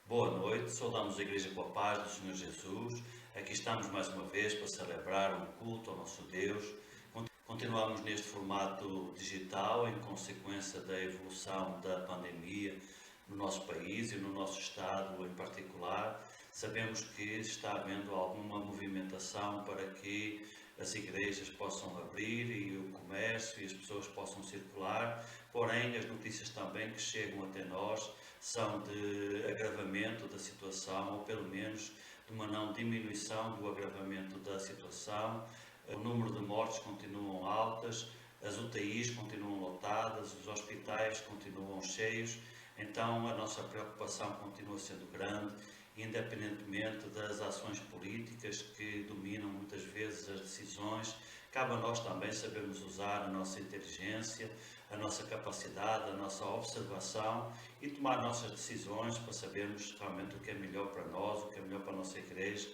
Boa noite, saudamos a Igreja com a paz do Senhor Jesus. Aqui estamos mais uma vez para celebrar um culto ao nosso Deus. Continuamos neste formato digital em consequência da evolução da pandemia no nosso país e no nosso estado em particular. Sabemos que está havendo alguma movimentação para que as igrejas possam abrir e o comércio e as pessoas possam circular, porém as notícias também que chegam até nós são de agravamento da situação, ou pelo menos de uma não diminuição do agravamento da situação. O número de mortes continuam altas, as UTIs continuam lotadas, os hospitais continuam cheios, então a nossa preocupação continua sendo grande, independentemente das ações políticas que dominam muitas vezes as decisões. Cabe a nós também sabermos usar a nossa inteligência, a nossa capacidade, a nossa observação e tomar nossas decisões para sabermos realmente o que é melhor para nós, o que é melhor para a nossa igreja.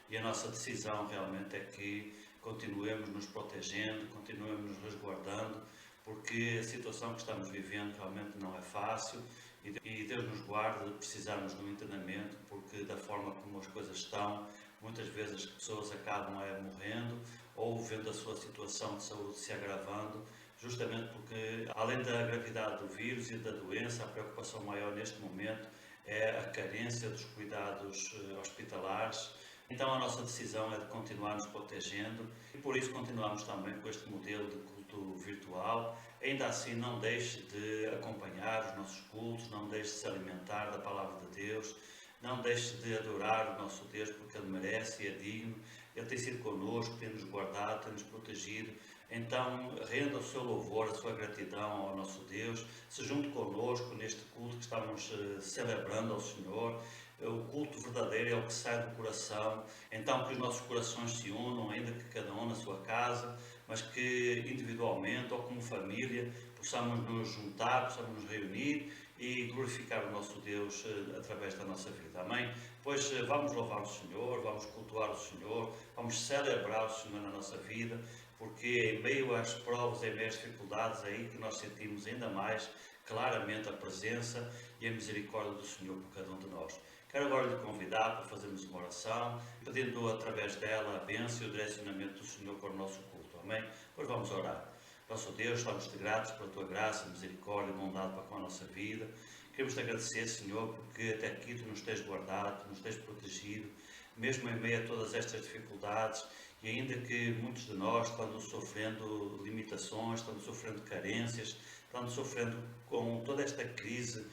E a nossa decisão realmente é que continuemos nos protegendo, continuemos nos resguardando, porque a situação que estamos vivendo realmente não é fácil e Deus nos guarde de precisarmos de um internamento, porque da forma como as coisas estão, muitas vezes as pessoas acabam morrendo ou vendo a sua situação de saúde se agravando, justamente porque, além da gravidade do vírus e da doença, a preocupação maior neste momento é a carência dos cuidados hospitalares. Então a nossa decisão é de continuar nos protegendo e por isso continuamos também com este modelo de culto virtual. Ainda assim, não deixe de acompanhar os nossos cultos, não deixe de se alimentar da Palavra de Deus, não deixe de adorar o nosso Deus porque Ele merece e é digno. Ele tem sido connosco, tem-nos guardado, tem-nos protegido. Então, renda o seu louvor, a sua gratidão ao nosso Deus. Se junte connosco neste culto que estamos celebrando ao Senhor. O culto verdadeiro é o que sai do coração. Então, que os nossos corações se unam, ainda que cada um na sua casa, mas que individualmente ou como família possamos nos juntar, possamos nos reunir e glorificar o nosso Deus através da nossa vida. Amém? Pois vamos louvar o Senhor, vamos cultuar o Senhor, vamos celebrar o Senhor na nossa vida, porque em meio às provas, em meio às dificuldades, é aí que nós sentimos ainda mais claramente a presença e a misericórdia do Senhor por cada um de nós. Quero agora lhe convidar para fazermos uma oração, pedindo através dela a bênção e o direcionamento do Senhor para o nosso culto. Amém? Pois vamos orar. Nosso Deus, estamos-te gratos pela tua graça, misericórdia e bondade para com a nossa vida. Queremos te agradecer, Senhor, porque até aqui tu nos tens guardado, tu nos tens protegido, mesmo em meio a todas estas dificuldades, e ainda que muitos de nós estão sofrendo limitações, estão sofrendo carências, estão sofrendo com toda esta crise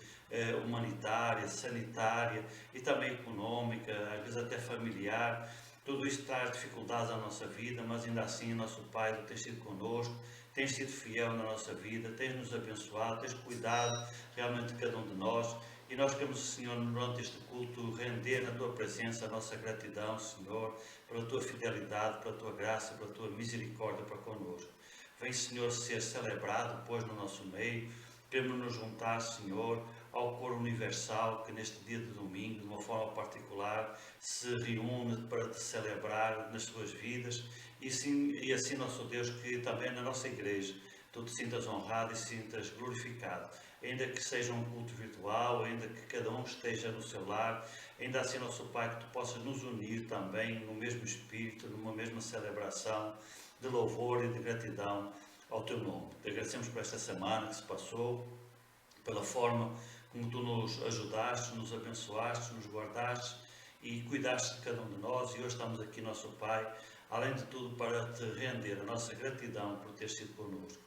humanitária, sanitária e também económica, às vezes até familiar. Tudo isto traz dificuldades à nossa vida, mas ainda assim, nosso Pai, tu tens sido connosco, tens sido fiel na nossa vida, tens nos abençoado, tens cuidado realmente de cada um de nós. E nós queremos, Senhor, durante este culto, render na Tua presença a nossa gratidão, Senhor, pela Tua fidelidade, pela Tua graça, pela Tua misericórdia para connosco. Vem, Senhor, ser celebrado, pois, no nosso meio. Queremos nos juntar, Senhor, ao coro universal que neste dia de domingo, de uma forma particular, se reúne para te celebrar nas suas vidas e assim, nosso Deus, que também na nossa igreja tu te sintas honrado e sintas glorificado, ainda que seja um culto virtual, ainda que cada um esteja no seu lar, ainda assim, nosso Pai, que tu possas nos unir também no mesmo espírito, numa mesma celebração de louvor e de gratidão ao teu nome. Te agradecemos por esta semana que se passou, pela forma como tu nos ajudaste, nos abençoaste, nos guardaste e cuidaste de cada um de nós. E hoje estamos aqui, nosso Pai, além de tudo, para te render a nossa gratidão por ter sido connosco.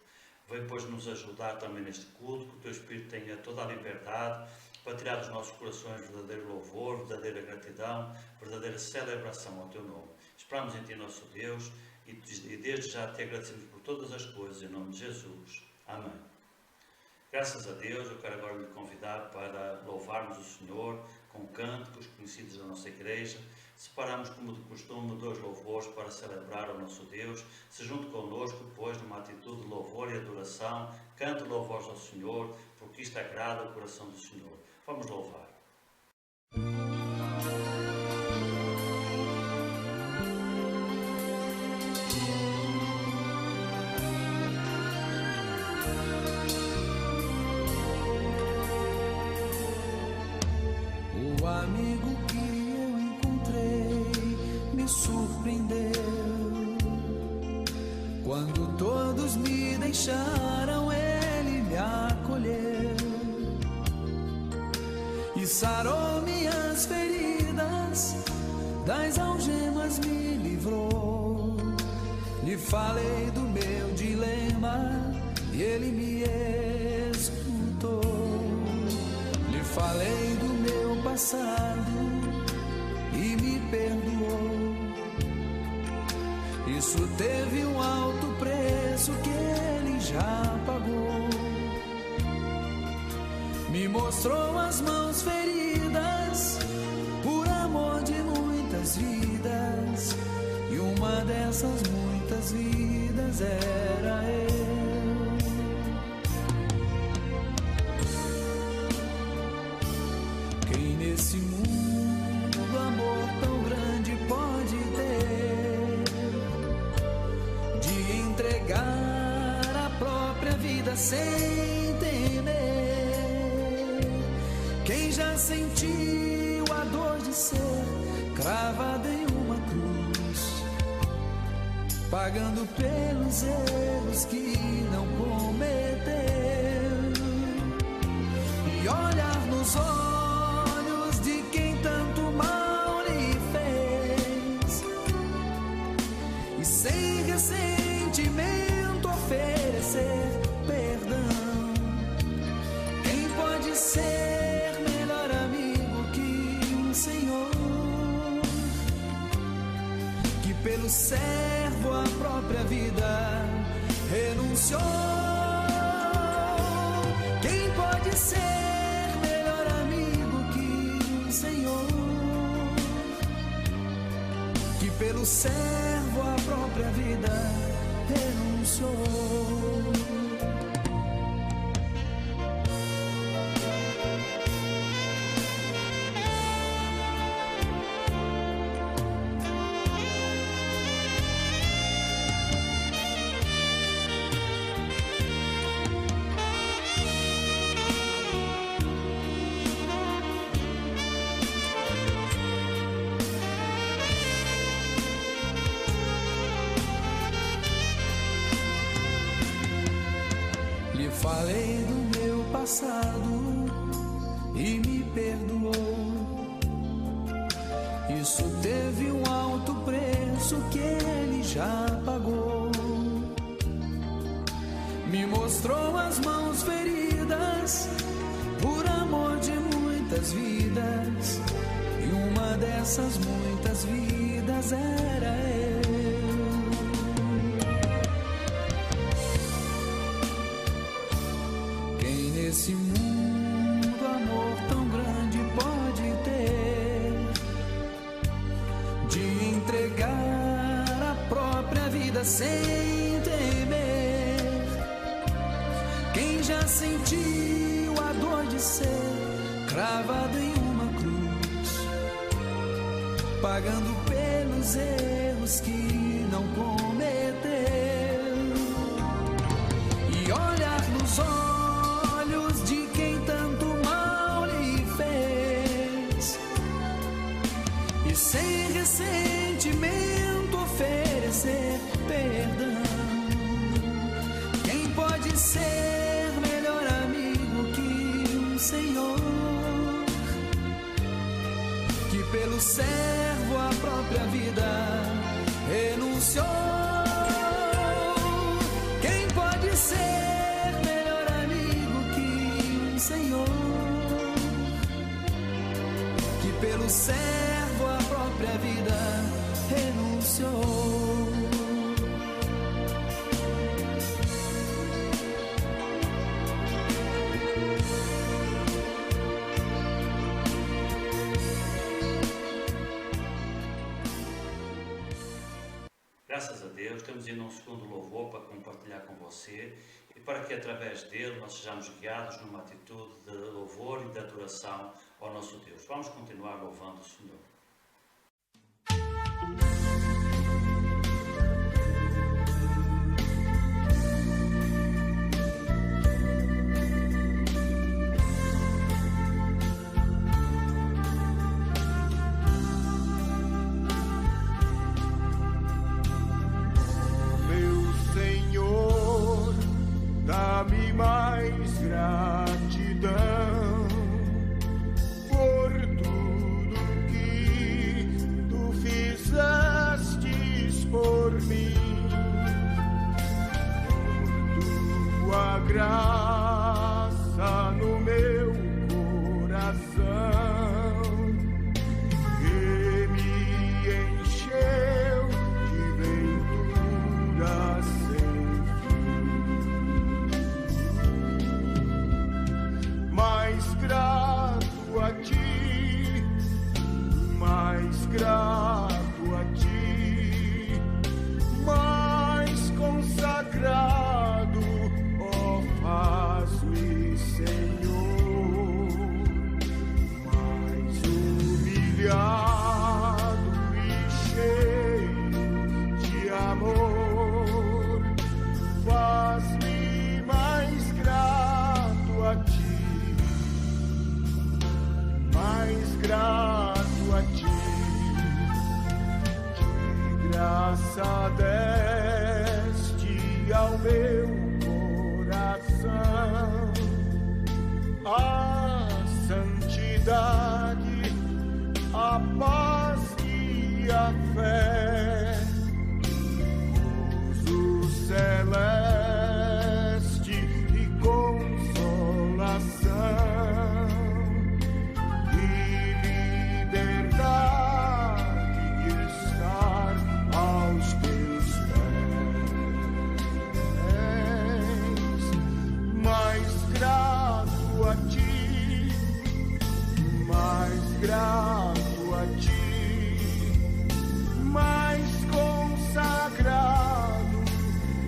Vem, pois, nos ajudar também neste culto, que o teu Espírito tenha toda a liberdade para tirar dos nossos corações verdadeiro louvor, verdadeira gratidão, verdadeira celebração ao teu nome. Esperamos em ti, nosso Deus, e desde já te agradecemos por todas as coisas, em nome de Jesus. Amém. Graças a Deus, eu quero agora lhe convidar para louvarmos o Senhor com cânticos conhecidos da nossa igreja. Separamos, como de costume, 2 louvores para celebrar ao nosso Deus. Se junte connosco, pois, numa atitude de louvor e adoração, cante louvores ao Senhor, porque isto agrada o coração do Senhor. Vamos louvar. amigo que eu encontrei me surpreendeu. Quando todos me deixaram, ele me acolheu e sarou minhas feridas, das algemas me livrou. Lhe falei do meu dilema e ele me escutou. Lhe falei do meu passado e me perdoou. Isso teve um alto preço que ele já pagou. Me mostrou as mãos feridas por amor de muitas vidas, e uma dessas muitas vidas era eu. Quem nesse mundo amor tão grande pode ter, de entregar a própria vida sem temer? Quem já sentiu a dor de ser cravado em uma cruz, pagando pelos erros que não cometeu, e olhar nos olhos de quem tanto mal lhe fez, e sem ressentimento oferecer perdão? Quem pode ser melhor amigo que um Senhor, que pelo servo a própria vida renunciou? Quem pode ser melhor amigo que um Senhor, que pelo servo a própria vida renunciou? Falei do meu passado e me perdoou. Isso teve um alto preço que ele já pagou. Me mostrou as mãos feridas por amor de muitas vidas, e uma dessas muitas vidas era eu. Nesse mundo amor tão grande pode ter, de entregar a própria vida sem temer? Quem já sentiu a dor de ser cravado em uma cruz, pagando pelos erros que não cometeu, e olhar nos olhos de quem tanto mal lhe fez, e sem ressentimento oferecer perdão? Quem pode ser melhor amigo que um Senhor, que pelo servo a própria vida renunciou? Quem pode ser melhor amigo que um Senhor, que pelo servo a própria vida renunciou? Graças a Deus, temos ainda um segundo louvor para compartilhar com você e para que através dele nós sejamos guiados numa atitude de louvor e de adoração ao nosso Deus. Vamos continuar louvando o Senhor. mais grato a ti, mais consagrado, ó, faz-me, Senhor, mais humilhado e cheio de amor, faz-me mais grato a ti, mais grato a ti, de graça deste ao meu coração a santidade, a paz e a fé, gozo celeste e consolação, e liberdade de estar aos teus pés. Mais grato a ti, mais grato a ti, mais consagrado,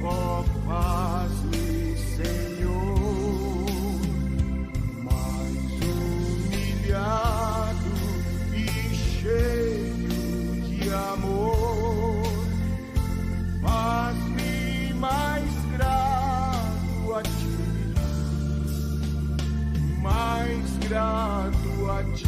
ó, faz-me, Senhor, mais humilhado e cheio de amor, faz-me mais grato a ti, mais grato a ti.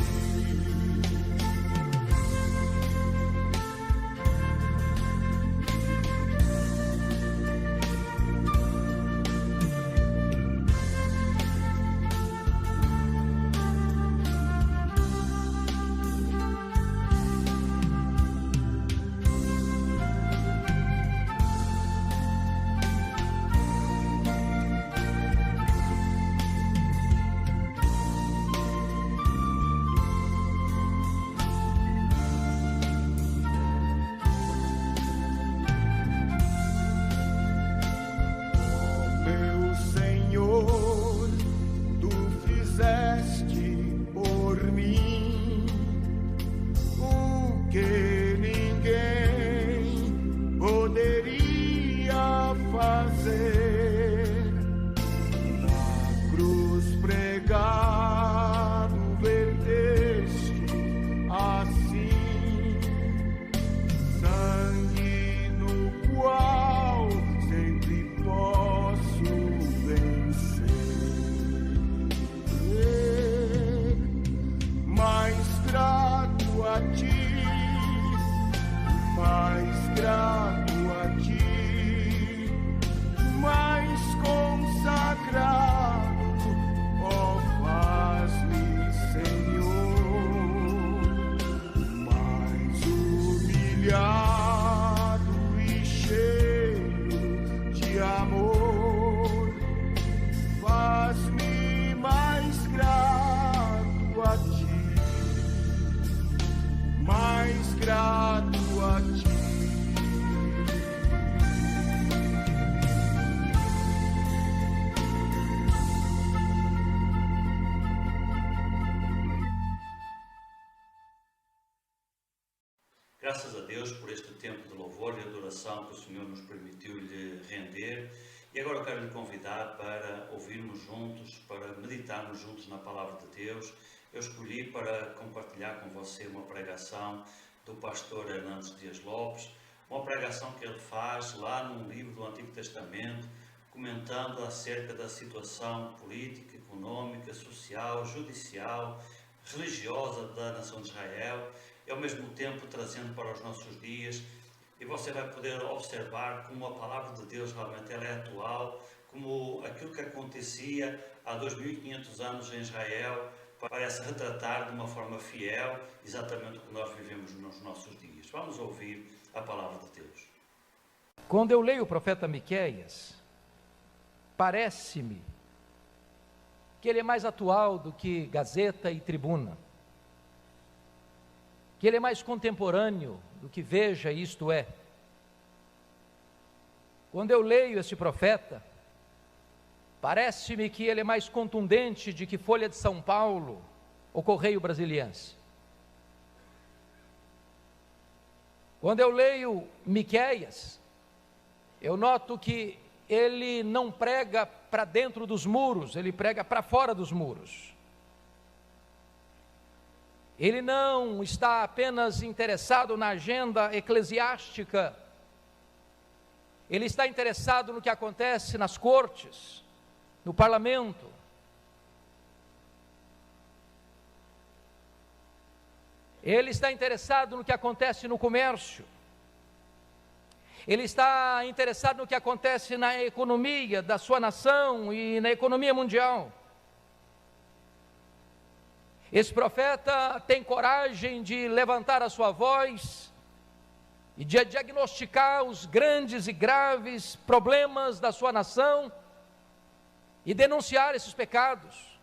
Graças a Deus por este tempo de louvor e adoração que o Senhor nos permitiu-lhe render. E agora eu quero lhe convidar para ouvirmos juntos, para meditarmos juntos na Palavra de Deus. Eu escolhi para compartilhar com você uma pregação do pastor Hernandes Dias Lopes, uma pregação que ele faz lá num livro do Antigo Testamento, comentando acerca da situação política, econômica, social, judicial, religiosa da nação de Israel, e ao mesmo tempo trazendo para os nossos dias, e você vai poder observar como a palavra de Deus realmente ela é atual, como aquilo que acontecia há 2500 anos em Israel parece retratar de uma forma fiel exatamente o que nós vivemos nos nossos dias. Vamos ouvir a palavra de Deus. Quando eu leio o profeta Miqueias, parece-me que ele é mais atual do que Gazeta e Tribuna, que ele é mais contemporâneo do que Veja, Isto É. Quando eu leio este profeta, parece-me que ele é mais contundente de que Folha de São Paulo ou Correio Brasiliense. Quando eu leio Miqueias, eu noto que ele não prega para dentro dos muros, ele prega para fora dos muros. Ele não está apenas interessado na agenda eclesiástica, ele está interessado no que acontece nas cortes, no parlamento. Ele está interessado no que acontece no comércio. Ele está interessado no que acontece na economia da sua nação e na economia mundial. Esse profeta tem coragem de levantar a sua voz e de diagnosticar os grandes e graves problemas da sua nação e denunciar esses pecados,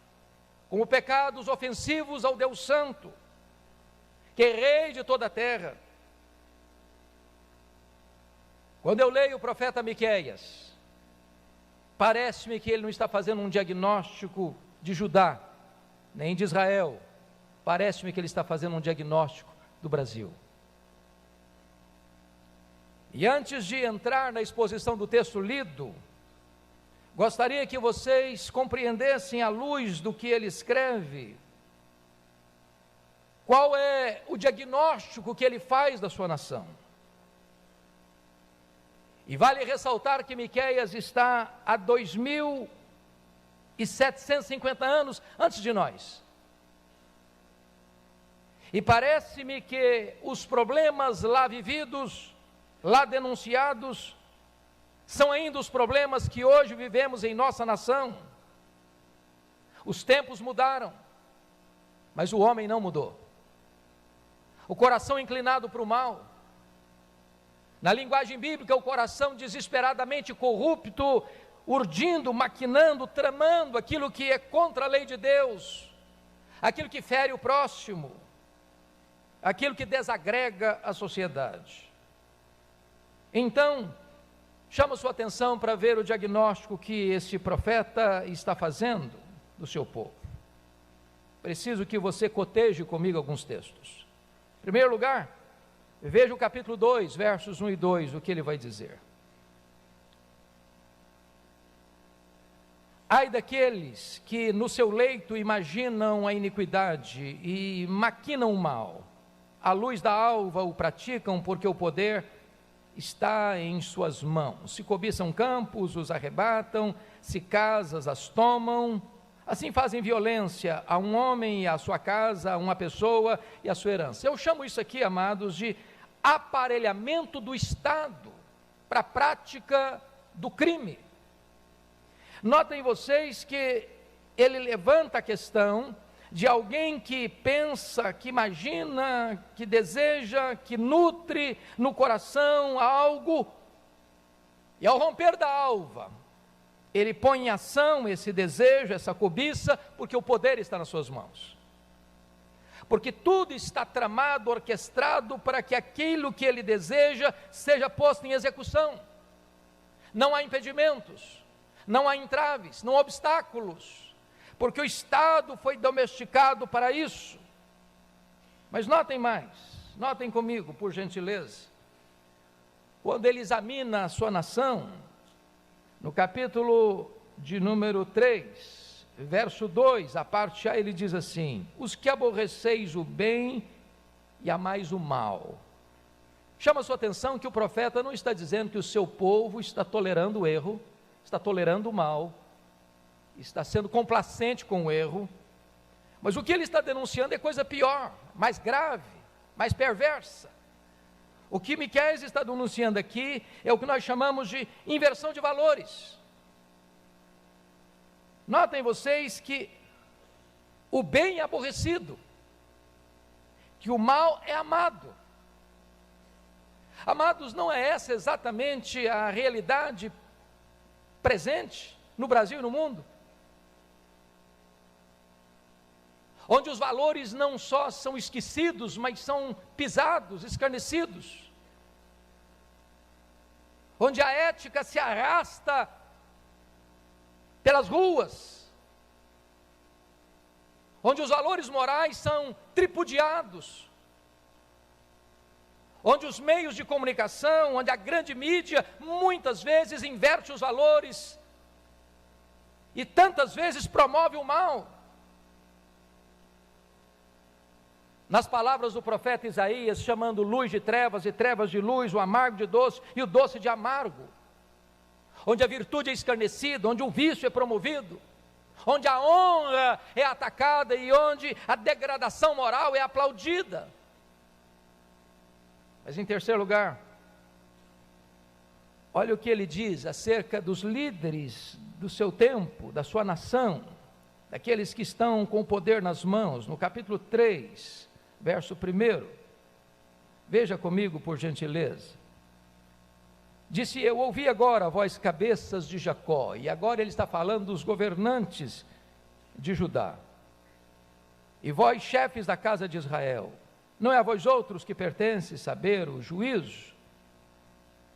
como pecados ofensivos ao Deus Santo, que é Rei de toda a terra. Quando eu leio o profeta Miqueias, parece-me que ele não está fazendo um diagnóstico de Judá, nem de Israel, parece-me que ele está fazendo um diagnóstico do Brasil. E antes de entrar na exposição do texto lido, gostaria que vocês compreendessem à luz do que ele escreve, qual é o diagnóstico que ele faz da sua nação. E vale ressaltar que Miqueias está há 2.750 anos antes de nós. E parece-me que os problemas lá vividos, lá denunciados, são ainda os problemas que hoje vivemos em nossa nação. Os tempos mudaram, mas o homem não mudou. O coração inclinado para o mal. Na linguagem bíblica, o coração desesperadamente corrupto, urdindo, maquinando, tramando aquilo que é contra a lei de Deus, aquilo que fere o próximo, aquilo que desagrega a sociedade. Então, chamo sua atenção para ver o diagnóstico que esse profeta está fazendo do seu povo. Preciso que você coteje comigo alguns textos. Em primeiro lugar, veja o capítulo 2, versos 1 e 2, o que ele vai dizer. Ai daqueles que no seu leito imaginam a iniquidade e maquinam o mal, à luz da alva o praticam, porque o poder está em suas mãos. Se cobiçam campos, os arrebatam, se casas, as tomam. Assim fazem violência a um homem e a sua casa, a uma pessoa e a sua herança. Eu chamo isso aqui, amados, de aparelhamento do Estado para a prática do crime. Notem vocês que ele levanta a questão de alguém que pensa, que imagina, que deseja, que nutre no coração algo, e ao romper da alva, ele põe em ação esse desejo, essa cobiça, porque o poder está nas suas mãos. Porque tudo está tramado, orquestrado para que aquilo que ele deseja seja posto em execução. Não há impedimentos, não há entraves, não há obstáculos, porque o Estado foi domesticado para isso. Mas notem mais, notem comigo, por gentileza, quando ele examina a sua nação, no capítulo de número 3, verso 2, a parte A, ele diz assim: os que aborreceis o bem e amais o mal. Chama a sua atenção que o profeta não está dizendo que o seu povo está tolerando o erro, está tolerando o mal, está sendo complacente com o erro, mas o que ele está denunciando é coisa pior, mais grave, mais perversa. O que Miqueias está denunciando aqui é o que nós chamamos de inversão de valores. Notem vocês que o bem é aborrecido, que o mal é amado. Amados, não é essa exatamente a realidade presente no Brasil e no mundo? Onde os valores não só são esquecidos, mas são pisados, escarnecidos. Onde a ética se arrasta pelas ruas. Onde os valores morais são tripudiados. onde os meios de comunicação, onde a grande mídia muitas vezes inverte os valores e tantas vezes promove o mal. Nas palavras do profeta Isaías, chamando luz de trevas e trevas de luz, o amargo de doce e o doce de amargo, onde a virtude é escarnecida, onde o vício é promovido, onde a honra é atacada e onde a degradação moral é aplaudida. Mas em terceiro lugar, olha o que ele diz acerca dos líderes do seu tempo, da sua nação, daqueles que estão com o poder nas mãos, no capítulo 3, verso 1. Veja comigo, por gentileza. Disse: eu ouvi agora, vós cabeças de Jacó, e agora ele está falando dos governantes de Judá, e vós chefes da casa de Israel, não é a vós outros que pertence saber o juízo?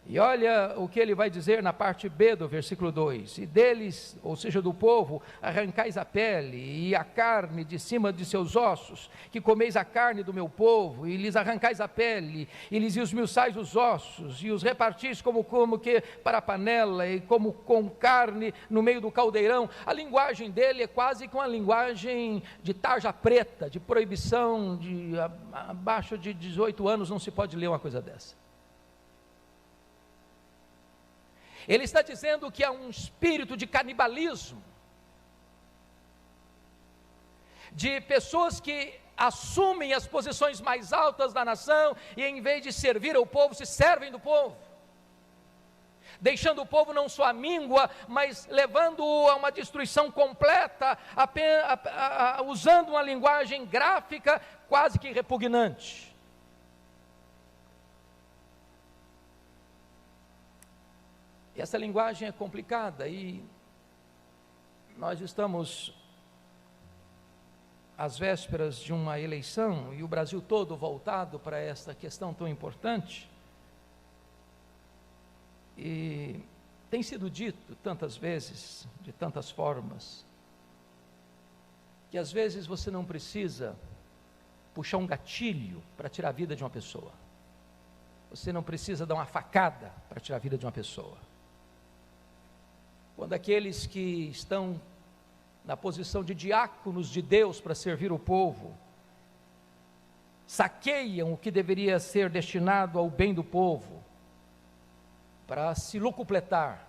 E olha o que ele vai dizer na parte B do versículo 2: e deles, ou seja, do povo, arrancais a pele e a carne de cima de seus ossos, que comeis a carne do meu povo, e lhes arrancais a pele, e lhes esmiuçais os ossos, e os repartis como que para a panela, e como com carne no meio do caldeirão. A linguagem dele é quase com a linguagem de tarja preta, de proibição, de abaixo de 18 anos não se pode ler uma coisa dessa. Ele está dizendo que há um espírito de canibalismo, de pessoas que assumem as posições mais altas da nação e em vez de servir ao povo, se servem do povo, deixando o povo não só à míngua, mas levando-o a uma destruição completa, usando uma linguagem gráfica quase que repugnante. E essa linguagem é complicada e nós estamos às vésperas de uma eleição e o Brasil todo voltado para essa questão tão importante. E tem sido dito tantas vezes, de tantas formas, que às vezes você não precisa puxar um gatilho para tirar a vida de uma pessoa. Você não precisa dar uma facada para tirar a vida de uma pessoa. Quando aqueles que estão na posição de diáconos de Deus para servir o povo, saqueiam o que deveria ser destinado ao bem do povo, para se locupletar,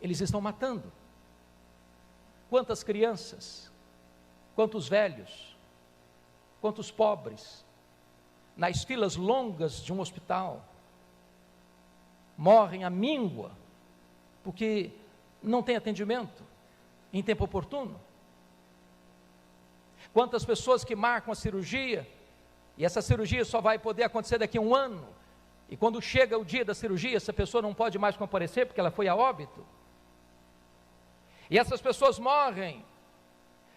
eles estão matando. Quantas crianças, quantos velhos, quantos pobres, nas filas longas de um hospital, morrem à míngua, porque não tem atendimento em tempo oportuno. Quantas pessoas que marcam a cirurgia, e essa cirurgia só vai poder acontecer daqui a 1 ano, e quando chega o dia da cirurgia, essa pessoa não pode mais comparecer, porque ela foi a óbito, e essas pessoas morrem,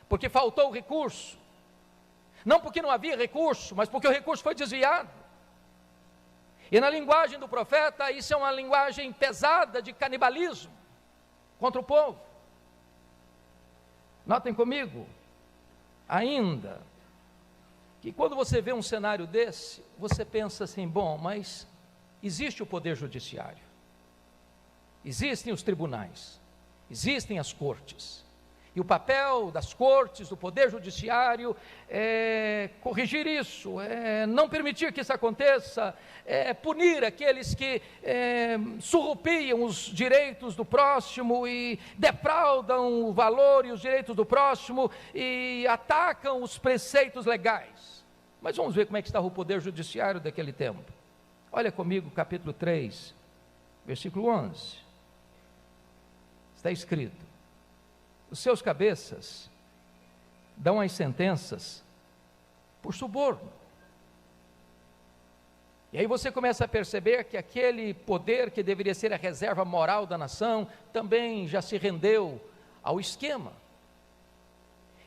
porque faltou o recurso, não porque não havia recurso, mas porque o recurso foi desviado. E na linguagem do profeta, isso é uma linguagem pesada de canibalismo contra o povo. Notem comigo, ainda, que quando você vê um cenário desse, você pensa assim: bom, mas existe o poder judiciário, existem os tribunais, existem as cortes, e o papel das cortes, do poder judiciário, é corrigir isso, é não permitir que isso aconteça, é punir aqueles que surrupiam os direitos do próximo e defraudam o valor e os direitos do próximo e atacam os preceitos legais. Mas vamos ver como é que estava o poder judiciário daquele tempo. Olha comigo, capítulo 3, versículo 11. Está escrito: os seus cabeças dão as sentenças por suborno. E aí você começa a perceber que aquele poder que deveria ser a reserva moral da nação, também já se rendeu ao esquema.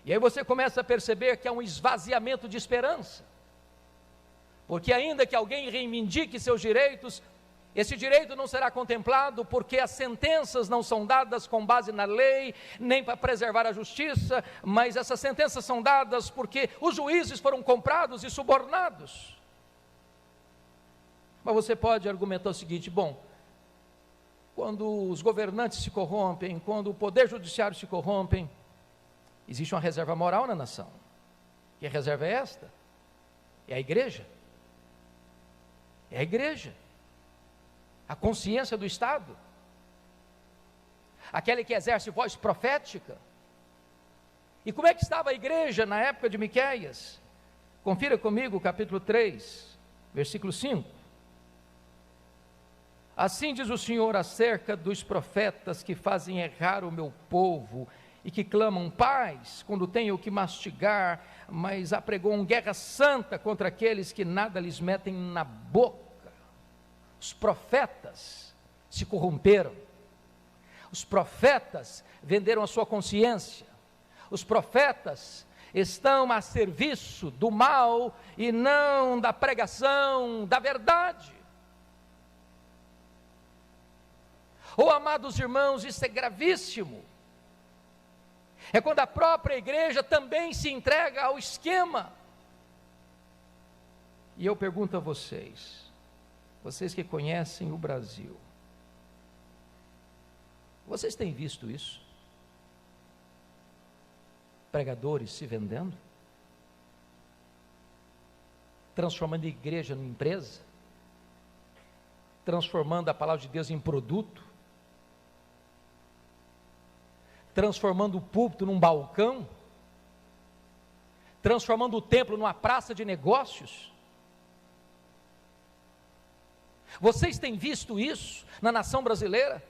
E aí você começa a perceber que há um esvaziamento de esperança, porque ainda que alguém reivindique seus direitos, esse direito não será contemplado, porque as sentenças não são dadas com base na lei, nem para preservar a justiça, mas essas sentenças são dadas porque os juízes foram comprados e subornados. Mas você pode argumentar o seguinte: bom, quando os governantes se corrompem, quando o poder judiciário se corrompem, existe uma reserva moral na nação. Que reserva é esta? É a igreja. É a igreja. A consciência do Estado. Aquela que exerce voz profética. E como é que estava a igreja na época de Miqueias? Confira comigo o capítulo 3, versículo 5. Assim diz o Senhor acerca dos profetas que fazem errar o meu povo e que clamam paz quando têm o que mastigar, mas apregoam guerra santa contra aqueles que nada lhes metem na boca. Os profetas se corromperam. Os profetas venderam a sua consciência. Os profetas estão a serviço do mal e não da pregação da verdade. Oh, amados irmãos, isso é gravíssimo. É quando a própria igreja também se entrega ao esquema. E eu pergunto a vocês que conhecem o Brasil, vocês têm visto isso? Pregadores se vendendo? Transformando a igreja em empresa? Transformando a palavra de Deus em produto? Transformando o púlpito num balcão? Transformando o templo numa praça de negócios? Vocês têm visto isso na nação brasileira?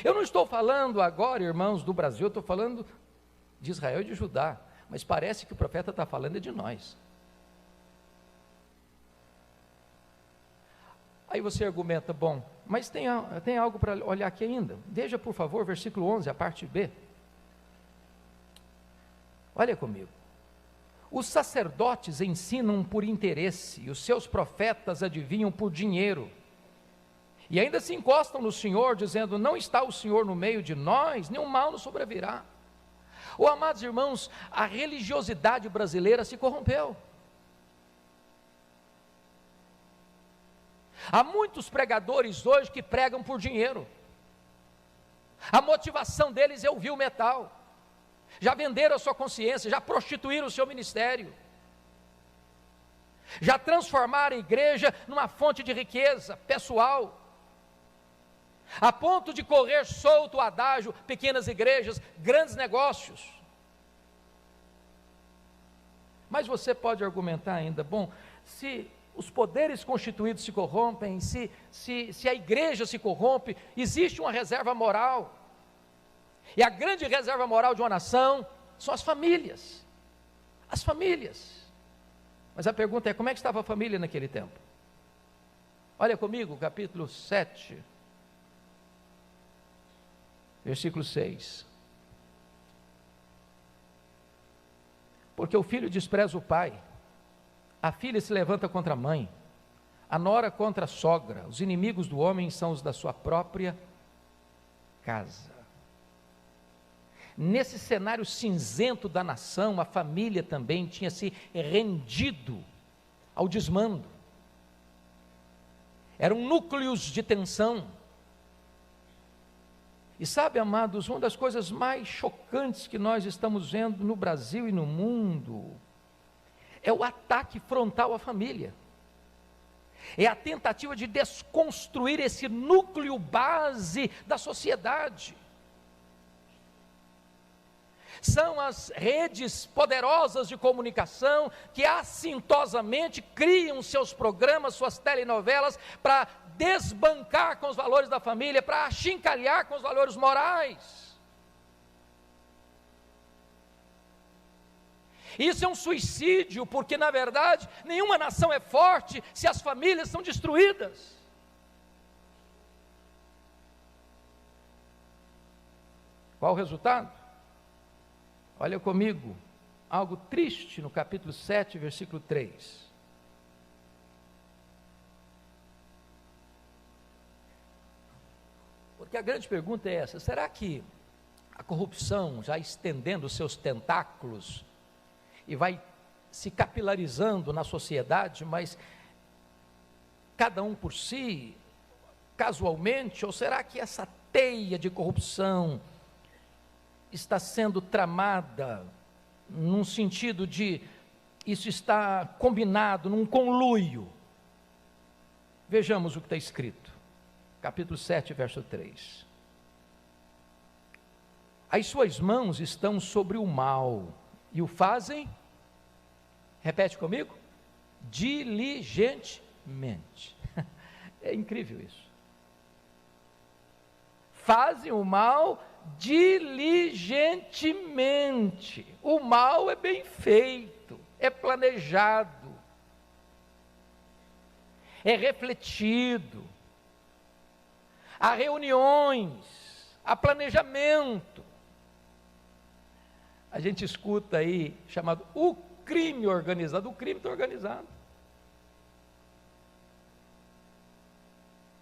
Eu não estou falando agora, irmãos, do Brasil, eu estou falando de Israel e de Judá, mas parece que o profeta está falando de nós. Aí você argumenta, bom, mas tem algo para olhar aqui ainda. Veja, por favor, versículo 11, a parte B. Olha comigo. Os sacerdotes ensinam por interesse, e os seus profetas adivinham por dinheiro. E ainda se encostam no Senhor, dizendo, não está o Senhor no meio de nós, nenhum mal nos sobrevirá. Oh, amados irmãos, a religiosidade brasileira se corrompeu. Há muitos pregadores hoje que pregam por dinheiro. A motivação deles é ouvir o metal. Já venderam a sua consciência, já prostituíram o seu ministério. Já transformaram a igreja numa fonte de riqueza pessoal. A ponto de correr solto o adágio, pequenas igrejas, grandes negócios. Mas você pode argumentar ainda, bom, se os poderes constituídos se corrompem, se a igreja se corrompe, existe uma reserva moral. E a grande reserva moral de uma nação são as famílias. As famílias. Mas a pergunta é, como é que estava a família naquele tempo? Olha comigo, capítulo 7. Versículo 6. Porque o filho despreza o pai, a filha se levanta contra a mãe, a nora contra a sogra, os inimigos do homem são os da sua própria casa. Nesse cenário cinzento da nação, a família também tinha se rendido ao desmando. Eram núcleos de tensão. E sabe, amados, uma das coisas mais chocantes que nós estamos vendo no Brasil e no mundo é o ataque frontal à família. É a tentativa de desconstruir esse núcleo base da sociedade. São as redes poderosas de comunicação que assintosamente criam seus programas, suas telenovelas, para desbancar com os valores da família, para achincalhar com os valores morais. Isso é um suicídio, porque na verdade nenhuma nação é forte se as famílias são destruídas. Qual o resultado? Olha comigo, algo triste no capítulo 7, versículo 3. Porque a grande pergunta é essa: será que a corrupção, já estendendo os seus tentáculos, e vai se capilarizando na sociedade, mas cada um por si, casualmente, ou será que essa teia de corrupção está sendo tramada num sentido de isso está combinado, num conluio? Vejamos o que está escrito, capítulo 7, verso 3. As suas mãos estão sobre o mal, e o fazem, repete comigo, diligentemente. É incrível isso. Fazem o mal diligentemente. O mal é bem feito, é planejado, é refletido. Há reuniões, há planejamento. A gente escuta aí, chamado o crime organizado. O crime está organizado.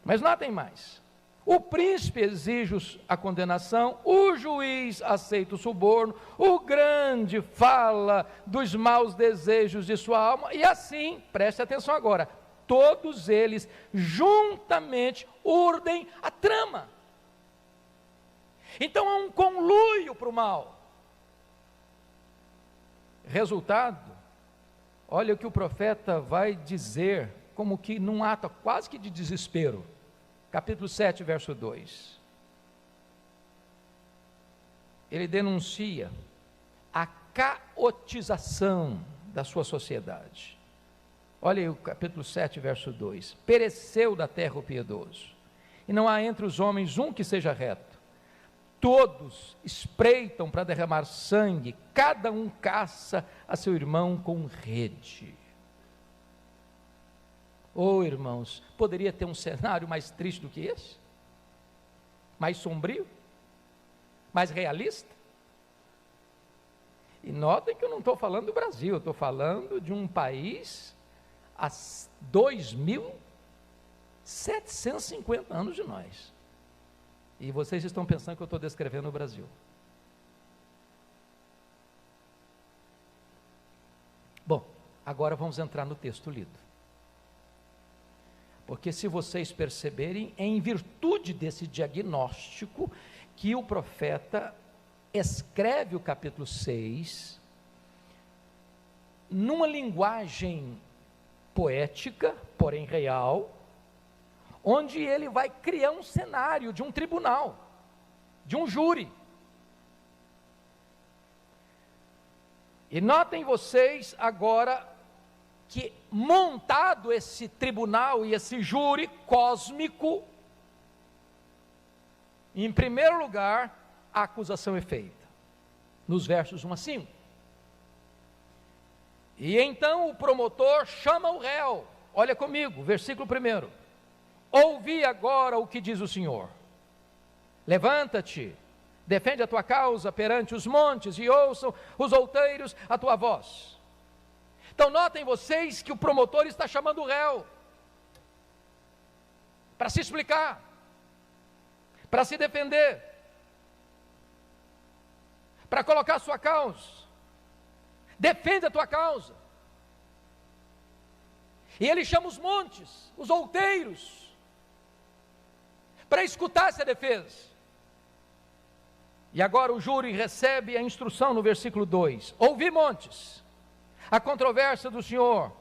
Mas notem mais. O príncipe exige a condenação, o juiz aceita o suborno, o grande fala dos maus desejos de sua alma, e assim, preste atenção agora, todos eles juntamente urdem a trama. Então há um conluio para o mal. Resultado, olha o que o profeta vai dizer, como que num ato quase que de desespero. Capítulo 7, verso 2. Ele denuncia a caotização da sua sociedade. Olha aí o capítulo 7, verso 2. Pereceu da terra o piedoso, e não há entre os homens um que seja reto. Todos espreitam para derramar sangue, cada um caça a seu irmão com rede. Oh, irmãos, poderia ter um cenário mais triste do que esse? Mais sombrio? Mais realista? E notem que eu não estou falando do Brasil, eu estou falando de um país há 2.750 anos de nós. E vocês estão pensando que eu estou descrevendo o Brasil. Bom, agora vamos entrar no texto lido. Porque se vocês perceberem, é em virtude desse diagnóstico que o profeta escreve o capítulo 6, numa linguagem poética, porém real, onde ele vai criar um cenário de um tribunal, de um júri. E notem vocês agora que montado esse tribunal e esse júri cósmico, em primeiro lugar, a acusação é feita, nos versos 1 a 5. E então o promotor chama o réu, olha comigo, versículo 1. Ouvi agora o que diz o Senhor. Levanta-te, defende a tua causa perante os montes e ouçam os outeiros a tua voz. Então notem vocês que o promotor está chamando o réu para se explicar, para se defender, para colocar a sua causa. Defende a tua causa. E ele chama os montes, os outeiros, para escutar essa defesa. E agora o júri recebe a instrução no versículo 2: ouvi, montes, a controvérsia do Senhor,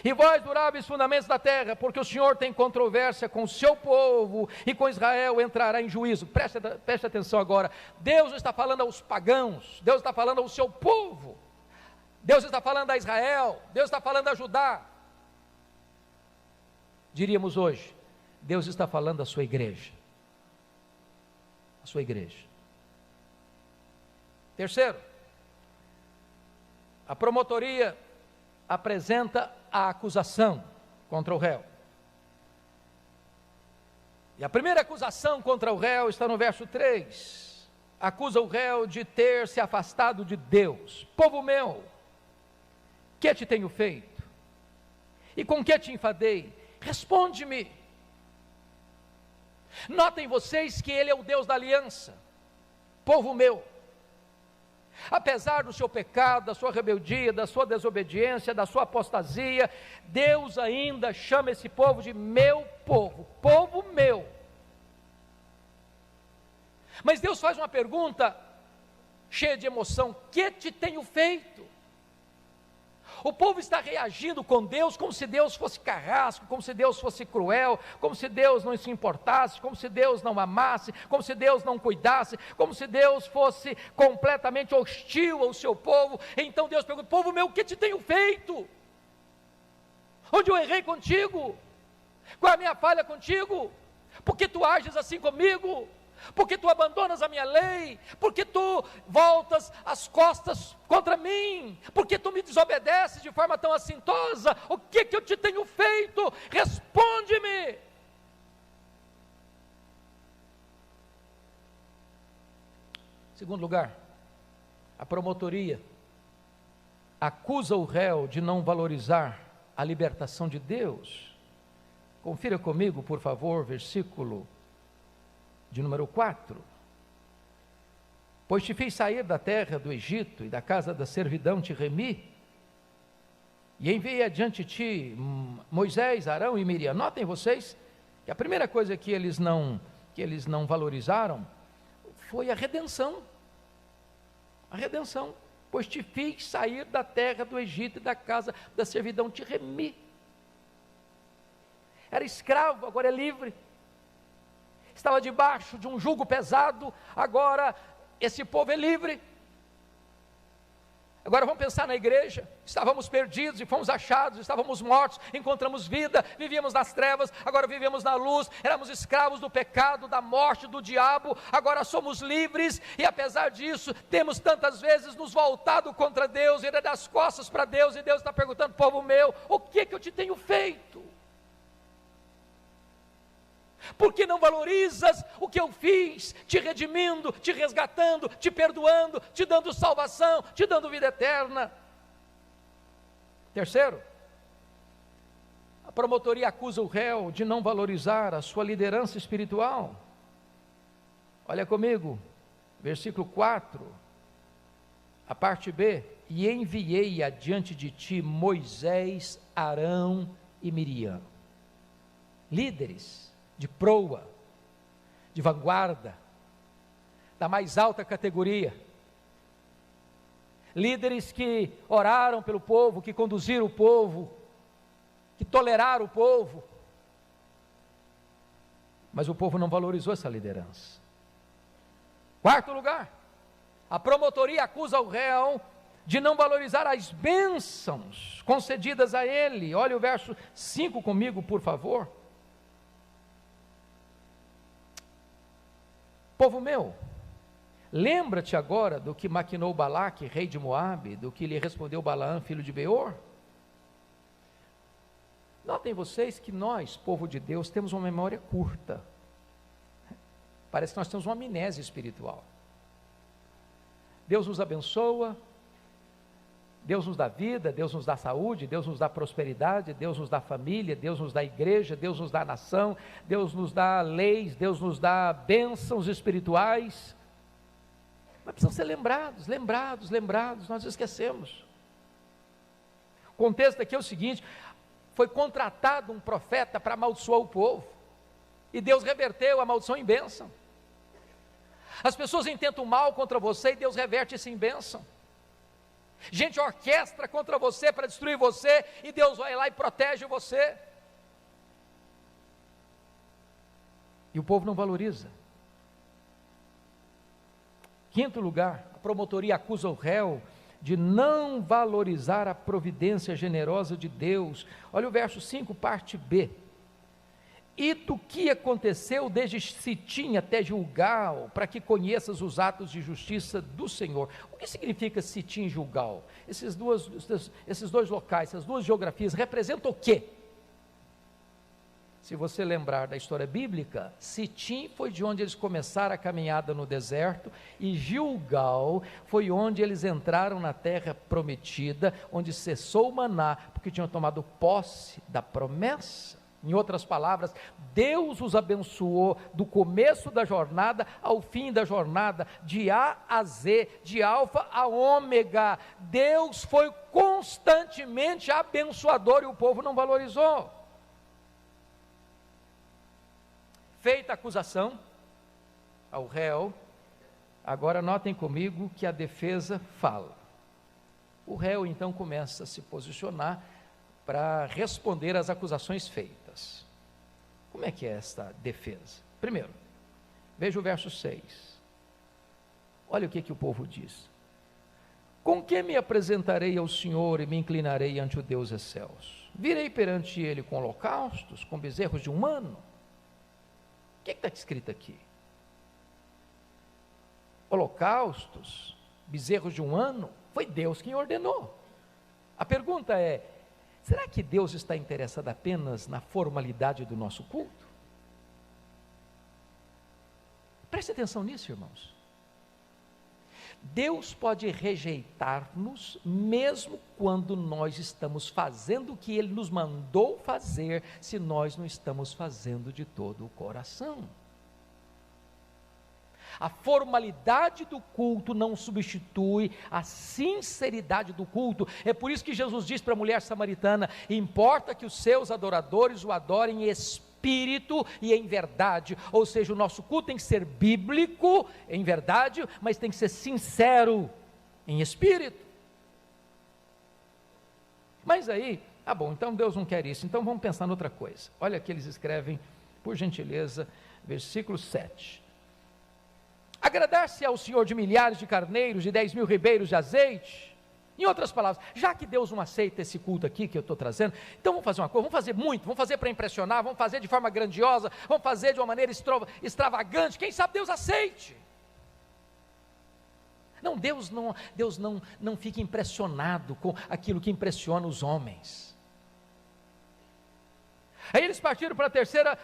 e vós, duráveis fundamentos da terra, porque o Senhor tem controvérsia com o seu povo, e com Israel entrará em juízo. Preste atenção agora, Deus está falando aos pagãos, Deus está falando ao seu povo, Deus está falando a Israel, Deus está falando a Judá. Diríamos hoje, Deus está falando à sua igreja. A sua igreja. Terceiro, a promotoria apresenta a acusação contra o réu. E a primeira acusação contra o réu está no verso 3. Acusa o réu de ter se afastado de Deus. Povo meu, que te tenho feito? E com que te enfadei? Responde-me. Notem vocês que ele é o Deus da aliança. Povo meu, Apesar do seu pecado, da sua rebeldia, da sua desobediência, da sua apostasia, Deus ainda chama esse povo de meu povo, povo meu. Mas Deus faz uma pergunta cheia de emoção: que te tenho feito? O povo está reagindo com Deus como se Deus fosse carrasco, como se Deus fosse cruel, como se Deus não se importasse, como se Deus não amasse, como se Deus não cuidasse, como se Deus fosse completamente hostil ao seu povo. Então Deus pergunta: povo meu, o que te tenho feito? Onde eu errei contigo? Qual é a minha falha contigo? Por que tu ages assim comigo? Porque tu abandonas a minha lei, porque tu voltas as costas contra mim, porque tu me desobedeces de forma tão assintosa. O que eu te tenho feito? Responde-me. Segundo lugar, a promotoria acusa o réu de não valorizar a libertação de Deus. Confira comigo, por favor, versículo de número 4, pois te fiz sair da terra do Egito e da casa da servidão te remi, e enviei adiante de ti Moisés, Arão e Miriam. Notem vocês que a primeira coisa que eles não valorizaram foi a redenção, pois te fiz sair da terra do Egito e da casa da servidão te remi. Era escravo, agora é livre. Estava debaixo de um jugo pesado, agora esse povo é livre. Agora vamos pensar na igreja: estávamos perdidos e fomos achados, estávamos mortos, encontramos vida, vivíamos nas trevas, agora vivemos na luz, éramos escravos do pecado, da morte, do diabo, agora somos livres, e apesar disso, temos tantas vezes nos voltado contra Deus, e das costas para Deus, e Deus está perguntando: povo meu, o que eu te tenho feito? Por que não valorizas o que eu fiz, te redimindo, te resgatando, te perdoando, te dando salvação, te dando vida eterna? Terceiro, a promotoria acusa o réu de não valorizar a sua liderança espiritual. Olha comigo, versículo 4, a parte B: e enviei adiante de ti Moisés, Arão e Miriam, líderes de proa, de vanguarda, da mais alta categoria, líderes que oraram pelo povo, que conduziram o povo, que toleraram o povo, mas o povo não valorizou essa liderança. Quarto lugar, a promotoria acusa o réu de não valorizar as bênçãos concedidas a ele. Olha o verso 5 comigo, por favor. Povo meu, lembra-te agora do que maquinou Balaque, rei de Moabe, do que lhe respondeu Balaão, filho de Beor. Notem vocês que nós, povo de Deus, temos uma memória curta. Parece que nós temos uma amnésia espiritual. Deus nos abençoa, Deus nos dá vida, Deus nos dá saúde, Deus nos dá prosperidade, Deus nos dá família, Deus nos dá igreja, Deus nos dá nação, Deus nos dá leis, Deus nos dá bênçãos espirituais, mas precisam ser lembrados, nós esquecemos. O contexto aqui é o seguinte: foi contratado um profeta para amaldiçoar o povo, e Deus reverteu a maldição em bênção. As pessoas intentam mal contra você e Deus reverte isso em bênção. Gente orquestra contra você para destruir você, e Deus vai lá e protege você. E o povo não valoriza. Quinto lugar, a promotoria acusa o réu de não valorizar a providência generosa de Deus. Olha o verso 5, parte B. E do que aconteceu desde Sitim até Gilgal, para que conheças os atos de justiça do Senhor. O que significa Sitim e Gilgal? Esses dois locais, essas duas geografias, representam o quê? Se você lembrar da história bíblica, Sitim foi de onde eles começaram a caminhada no deserto, e Gilgal foi onde eles entraram na terra prometida, onde cessou o maná, porque tinham tomado posse da promessa. Em outras palavras, Deus os abençoou do começo da jornada ao fim da jornada, de A a Z, de alfa a ômega. Deus foi constantemente abençoador e o povo não valorizou. Feita a acusação ao réu, agora notem comigo que a defesa fala. O réu então começa a se posicionar para responder às acusações feitas. Como é que é esta defesa? Primeiro, veja o verso 6. Olha o que o povo diz. Com que me apresentarei ao Senhor e me inclinarei ante o Deus excelso? Virei perante ele com holocaustos, com bezerros de um ano? O que está escrito aqui? Holocaustos, bezerros de um ano? Foi Deus quem ordenou. A pergunta é, será que Deus está interessado apenas na formalidade do nosso culto? Preste atenção nisso, irmãos. Deus pode rejeitar-nos mesmo quando nós estamos fazendo o que Ele nos mandou fazer, se nós não estamos fazendo de todo o coração. A formalidade do culto não substitui a sinceridade do culto. É por isso que Jesus diz para a mulher samaritana: importa que os seus adoradores o adorem em espírito e em verdade. Ou seja, o nosso culto tem que ser bíblico, em verdade, mas tem que ser sincero, em espírito. Mas aí, bom, então Deus não quer isso, então vamos pensar em outra coisa. Olha o que eles escrevem, por gentileza, versículo 7. Agradar-se ao Senhor de milhares de carneiros, de 10.000 ribeiros de azeite. Em outras palavras, já que Deus não aceita esse culto aqui que eu estou trazendo, então vamos fazer uma coisa, vamos fazer muito, vamos fazer para impressionar, vamos fazer de forma grandiosa, vamos fazer de uma maneira extravagante, quem sabe Deus aceite. Não, Deus não fica impressionado com aquilo que impressiona os homens. Aí eles partiram para a terceira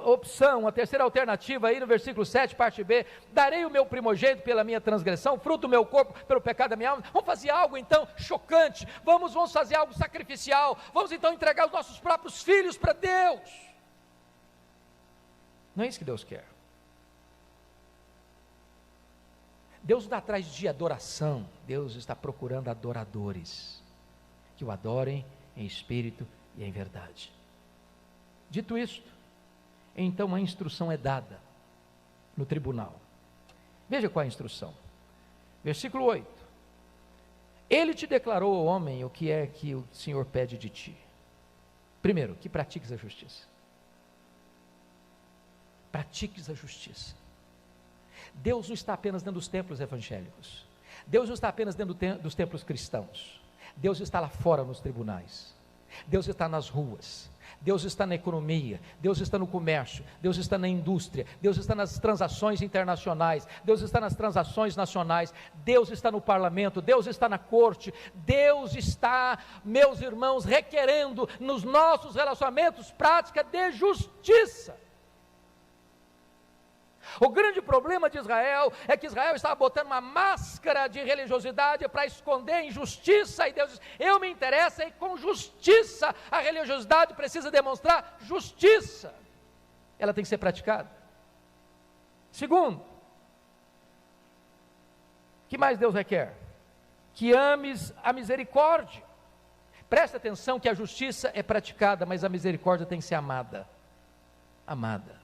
opção, a terceira alternativa, aí no versículo 7, parte B: darei o meu primogênito pela minha transgressão, fruto do meu corpo pelo pecado da minha alma. Vamos fazer algo então chocante, vamos fazer algo sacrificial, vamos então entregar os nossos próprios filhos para Deus. Não é isso que Deus quer. Deus não está atrás de adoração, Deus está procurando adoradores, que o adorem em espírito e em verdade. Dito isto, então a instrução é dada no tribunal. Veja qual é a instrução. Versículo 8. Ele te declarou, homem, o que é que o Senhor pede de ti. Primeiro, que pratiques a justiça. Pratiques a justiça. Deus não está apenas dentro dos templos evangélicos. Deus não está apenas dentro dos templos cristãos. Deus está lá fora nos tribunais. Deus está nas ruas. Deus está na economia, Deus está no comércio, Deus está na indústria, Deus está nas transações internacionais, Deus está nas transações nacionais, Deus está no parlamento, Deus está na corte, Deus está, meus irmãos, requerendo nos nossos relacionamentos prática de justiça. O grande problema de Israel é que Israel estava botando uma máscara de religiosidade para esconder a injustiça, e Deus diz: eu me interesso e com justiça. A religiosidade precisa demonstrar justiça, ela tem que ser praticada. Segundo, o que mais Deus requer? Que ames a misericórdia. Presta atenção que a justiça é praticada, mas a misericórdia tem que ser amada. Amada.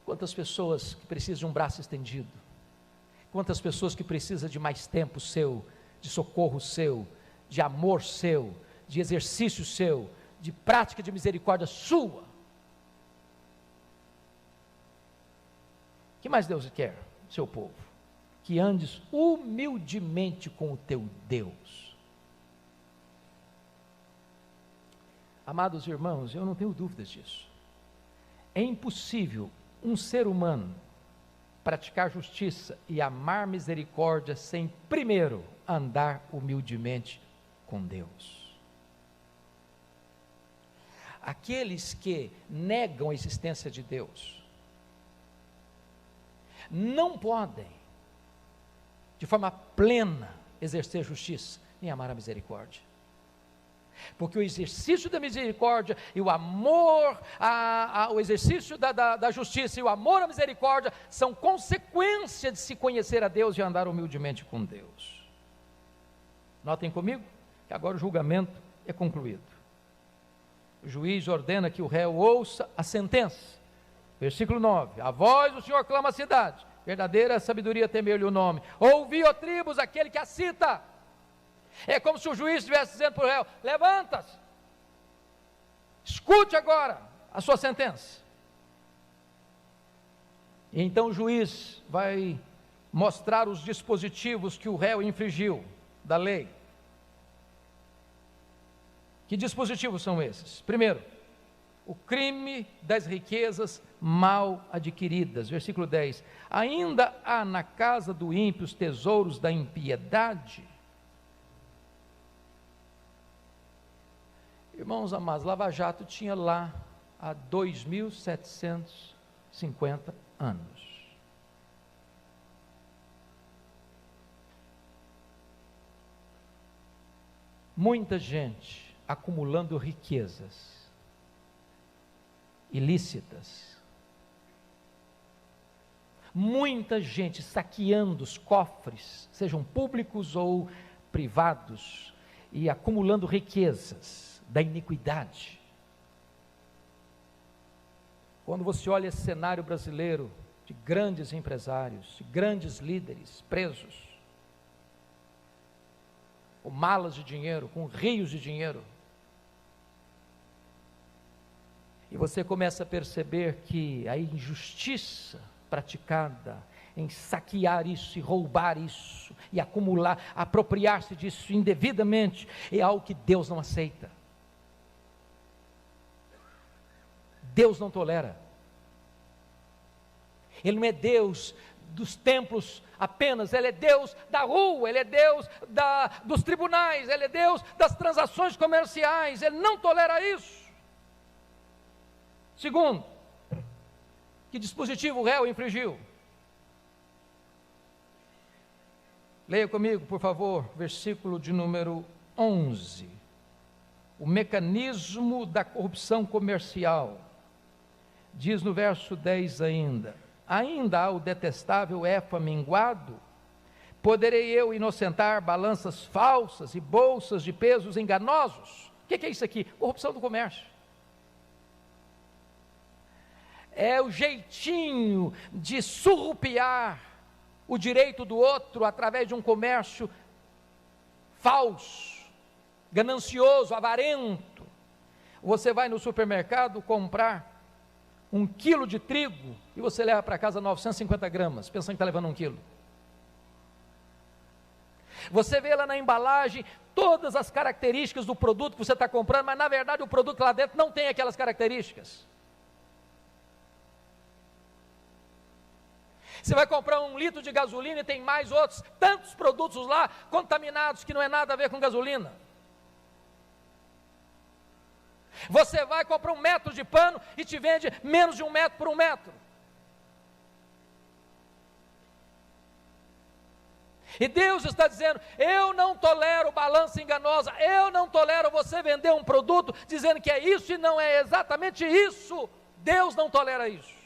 Quantas pessoas que precisam de um braço estendido, quantas pessoas que precisam de mais tempo seu, de socorro seu, de amor seu, de exercício seu, de prática de misericórdia sua. O que mais Deus quer, seu povo? Que andes humildemente com o teu Deus. Amados irmãos, eu não tenho dúvidas disso. É impossível um ser humano praticar justiça e amar misericórdia sem primeiro andar humildemente com Deus. Aqueles que negam a existência de Deus não podem, de forma plena, exercer justiça nem amar a misericórdia. Porque o exercício da misericórdia e o amor, o exercício da justiça e o amor à misericórdia são consequência de se conhecer a Deus e andar humildemente com Deus. Notem comigo que agora o julgamento é concluído. O juiz ordena que o réu ouça a sentença. Versículo 9: a voz do Senhor clama a cidade, verdadeira sabedoria temer-lhe o nome. Ouvi, ó tribos, aquele que a cita. É como se o juiz estivesse dizendo para o réu: levanta-se, escute agora a sua sentença. E então o juiz vai mostrar os dispositivos que o réu infringiu da lei. Que dispositivos são esses? Primeiro, o crime das riquezas mal adquiridas. Versículo 10: ainda há na casa do ímpio os tesouros da impiedade. Irmãos amados, Lava Jato tinha lá há 2.750 anos. Muita gente acumulando riquezas ilícitas. Muita gente saqueando os cofres, sejam públicos ou privados, e acumulando riquezas da iniquidade. Quando você olha esse cenário brasileiro de grandes empresários, de grandes líderes presos, com malas de dinheiro, com rios de dinheiro, e você começa a perceber que a injustiça praticada em saquear isso e roubar isso e acumular, apropriar-se disso indevidamente, é algo que Deus não aceita. Deus não tolera. Ele não é Deus dos templos apenas, Ele é Deus da rua, Ele é Deus dos tribunais, Ele é Deus das transações comerciais, Ele não tolera isso. Segundo, que dispositivo o réu infringiu? Leia comigo, por favor, versículo de número 11. O mecanismo da corrupção comercial. Diz no verso 10 ainda: ainda há o detestável efa minguado? Poderei eu inocentar balanças falsas e bolsas de pesos enganosos? O que é isso aqui? Corrupção do comércio. É o jeitinho de surrupiar o direito do outro através de um comércio falso, ganancioso, avarento. Você vai no supermercado comprar 1 quilo de trigo e você leva para casa 950 gramas, pensando que está levando 1 quilo. Você vê lá na embalagem todas as características do produto que você está comprando, mas na verdade o produto lá dentro não tem aquelas características. Você vai comprar 1 litro de gasolina e tem mais outros, tantos produtos lá, contaminados, que não é nada a ver com gasolina. Você vai comprar 1 metro de pano e te vende menos de 1 metro por 1 metro. E Deus está dizendo: eu não tolero balança enganosa, eu não tolero você vender um produto dizendo que é isso e não é exatamente isso. Deus não tolera isso.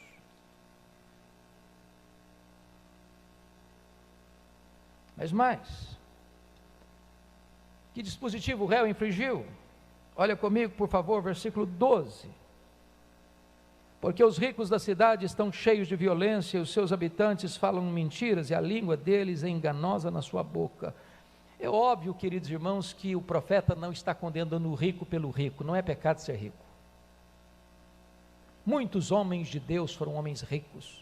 Mas mais, que dispositivo o réu infringiu? Olha comigo, por favor, versículo 12. Porque os ricos da cidade estão cheios de violência, e os seus habitantes falam mentiras, e a língua deles é enganosa na sua boca. É óbvio, queridos irmãos, que o profeta não está condenando o rico pelo rico, não é pecado ser rico. Muitos homens de Deus foram homens ricos.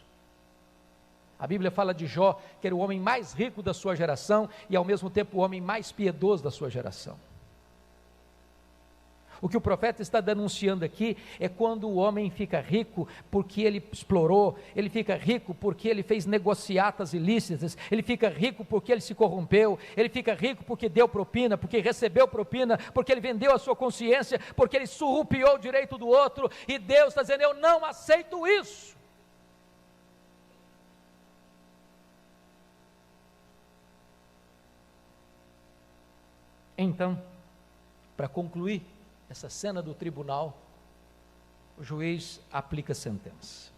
A Bíblia fala de Jó, que era o homem mais rico da sua geração, e ao mesmo tempo o homem mais piedoso da sua geração. O que o profeta está denunciando aqui é quando o homem fica rico porque ele explorou, ele fica rico porque ele fez negociatas ilícitas, ele fica rico porque ele se corrompeu, ele fica rico porque deu propina, porque recebeu propina, porque ele vendeu a sua consciência, porque ele surrupiou o direito do outro, e Deus está dizendo: eu não aceito isso. Então, para concluir, essa cena do tribunal, o juiz aplica a sentença.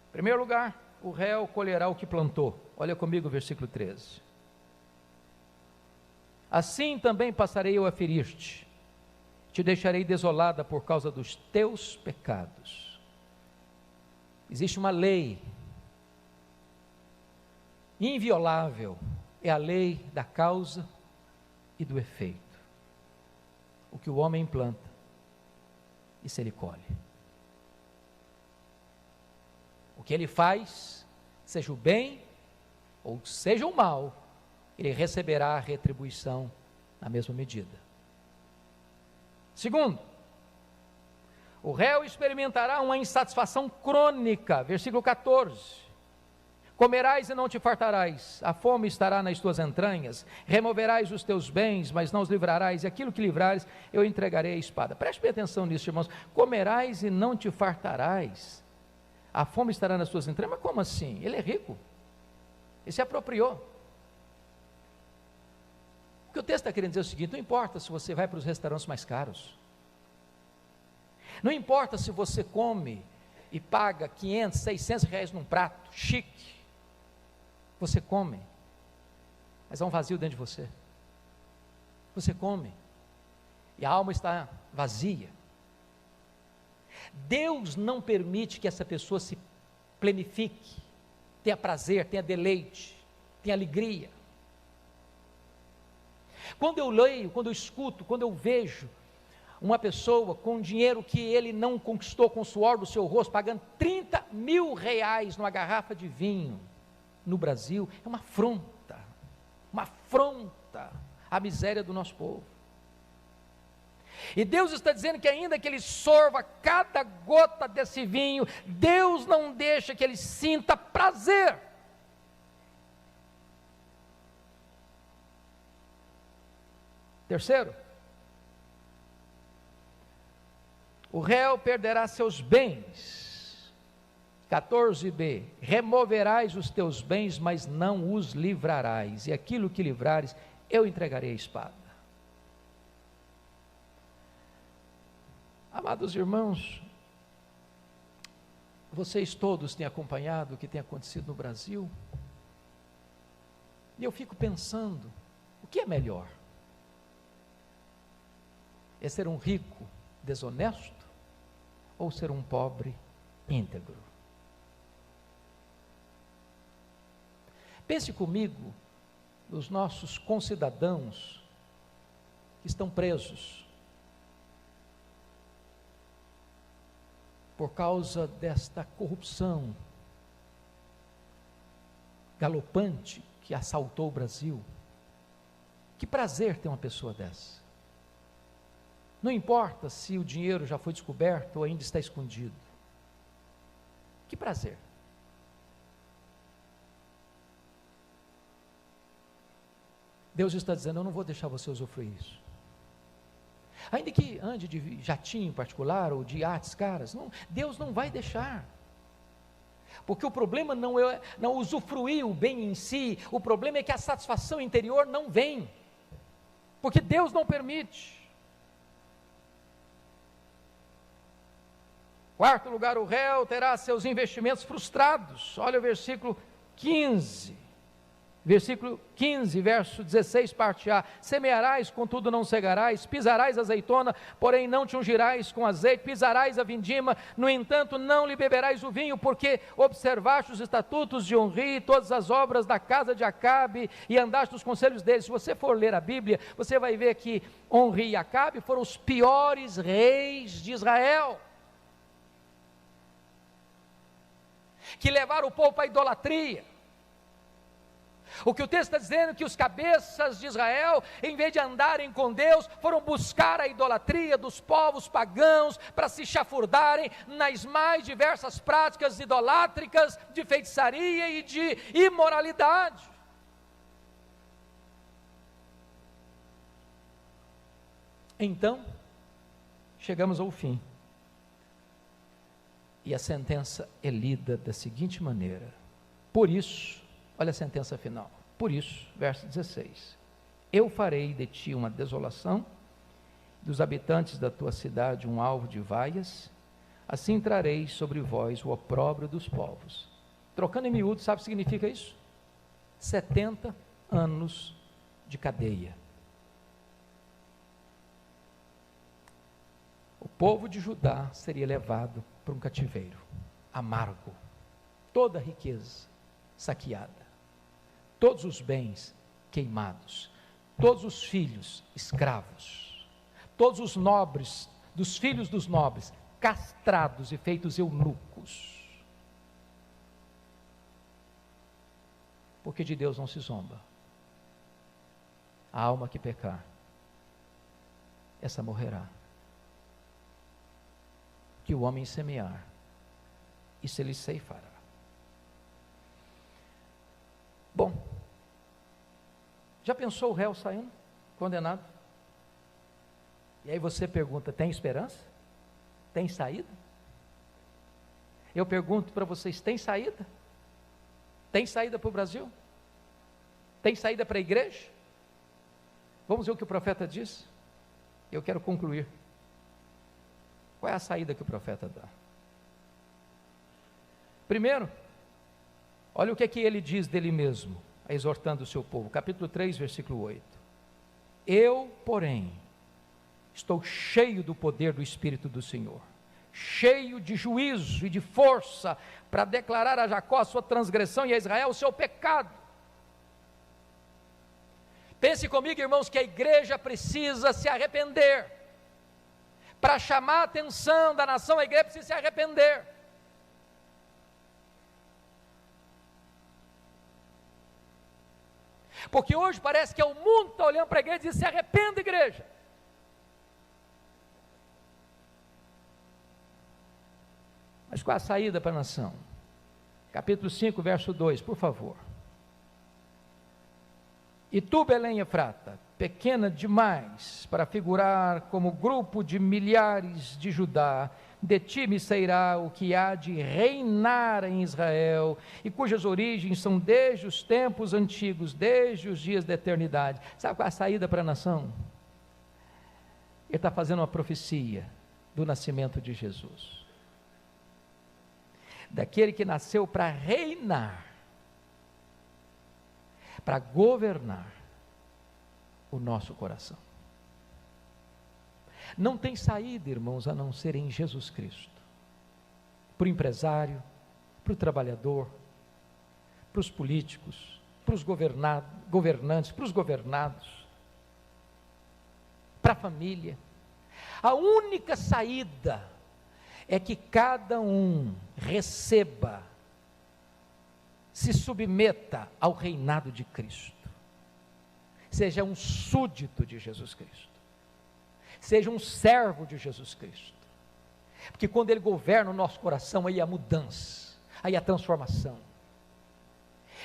Em primeiro lugar, o réu colherá o que plantou. Olha comigo o versículo 13. Assim também passarei eu a ferir-te, te deixarei desolada por causa dos teus pecados. Existe uma lei inviolável, é a lei da causa e do efeito. O que o homem planta, isso ele colhe. O que ele faz, seja o bem ou seja o mal, ele receberá a retribuição na mesma medida. Segundo, o réu experimentará uma insatisfação crônica, versículo 14. Comerás e não te fartarás, a fome estará nas tuas entranhas, removerás os teus bens, mas não os livrarás, e aquilo que livrares, eu entregarei à espada. Preste bem atenção nisso, irmãos. Comerás e não te fartarás, a fome estará nas tuas entranhas. Mas como assim? Ele é rico, ele se apropriou. O que o texto está querendo dizer é o seguinte: não importa se você vai para os restaurantes mais caros, não importa se você come e paga 500, 600 reais num prato chique, você come, mas há um vazio dentro de você. Você come e a alma está vazia. Deus não permite que essa pessoa se plenifique, tenha prazer, tenha deleite, tenha alegria. Quando eu leio, quando eu escuto, quando eu vejo uma pessoa com dinheiro que ele não conquistou com o suor do seu rosto, pagando 30 mil reais numa garrafa de vinho no Brasil, é uma afronta à miséria do nosso povo. E Deus está dizendo que ainda que ele sorva cada gota desse vinho, Deus não deixa que ele sinta prazer. Terceiro, o réu perderá seus bens. 14b, removerás os teus bens, mas não os livrarás, e aquilo que livrares, eu entregarei à espada. Amados irmãos, vocês todos têm acompanhado o que tem acontecido no Brasil, e eu fico pensando, o que é melhor? É ser um rico desonesto, ou ser um pobre íntegro? Pense comigo nos nossos concidadãos que estão presos por causa desta corrupção galopante que assaltou o Brasil. Que prazer ter uma pessoa dessa. Não importa se o dinheiro já foi descoberto ou ainda está escondido. Que prazer. Deus está dizendo: eu não vou deixar você usufruir isso. Ainda que ande de jatinho particular ou de iates caras, não, Deus não vai deixar. Porque o problema não é não usufruir o bem em si, o problema é que a satisfação interior não vem. Porque Deus não permite. Quarto lugar, o réu terá seus investimentos frustrados. Olha o versículo 15. Versículo 15, verso 16, parte A. Semearás, contudo não cegarás, pisarás azeitona, porém não te ungirás com azeite, pisarás a vindima, no entanto não lhe beberás o vinho, porque observaste os estatutos de Onri e todas as obras da casa de Acabe, e andaste nos conselhos deles. Se você for ler a Bíblia, você vai ver que Onri e Acabe foram os piores reis de Israel, que levaram o povo para a idolatria. O que o texto está dizendo é que os cabeças de Israel, em vez de andarem com Deus, foram buscar a idolatria dos povos pagãos, para se chafurdarem nas mais diversas práticas idolátricas, de feitiçaria e de imoralidade. Então, chegamos ao fim. E a sentença é lida da seguinte maneira: por isso, olha a sentença final, por isso, verso 16, eu farei de ti uma desolação, dos habitantes da tua cidade um alvo de vaias, assim trareis sobre vós o opróbrio dos povos. Trocando em miúdo, sabe o que significa isso? 70 anos de cadeia. O povo de Judá seria levado para um cativeiro amargo, toda a riqueza saqueada, todos os bens queimados, todos os filhos escravos, todos os nobres, dos filhos dos nobres, castrados e feitos eunucos. Porque de Deus não se zomba. A alma que pecar, essa morrerá. Que o homem semear, isso ele ceifará. Bom, já pensou o réu saindo, condenado? E aí você pergunta, tem esperança? Tem saída? Eu pergunto para vocês, tem saída? Tem saída para o Brasil? Tem saída para a igreja? Vamos ver o que o profeta diz? Eu quero concluir. Qual é a saída que o profeta dá? Primeiro, olha o que é que ele diz dele mesmo, exortando o seu povo, capítulo 3, versículo 8. Eu, porém, estou cheio do poder do Espírito do Senhor, cheio de juízo e de força, para declarar a Jacó a sua transgressão e a Israel o seu pecado. Pense comigo, irmãos, que a igreja precisa se arrepender. Para chamar a atenção da nação, a igreja precisa se arrepender. Porque hoje parece que o mundo está olhando para a igreja e diz, se arrependa, igreja. Mas qual a saída para a nação? Capítulo 5, verso 2, por favor. E tu, Belém Efrata, pequena demais para figurar como grupo de milhares de Judá, de ti me sairá o que há de reinar em Israel, e cujas origens são desde os tempos antigos, desde os dias da eternidade. Sabe qual é a saída para a nação? Ele está fazendo uma profecia do nascimento de Jesus, daquele que nasceu para reinar, para governar o nosso coração. Não tem saída, irmãos, a não ser em Jesus Cristo. Para o empresário, para o trabalhador, para os políticos, para os governantes, para os governados, para a família. A única saída é que cada um receba, se submeta ao reinado de Cristo, seja um súdito de Jesus Cristo, seja um servo de Jesus Cristo, porque quando Ele governa o nosso coração, aí a mudança, aí a transformação,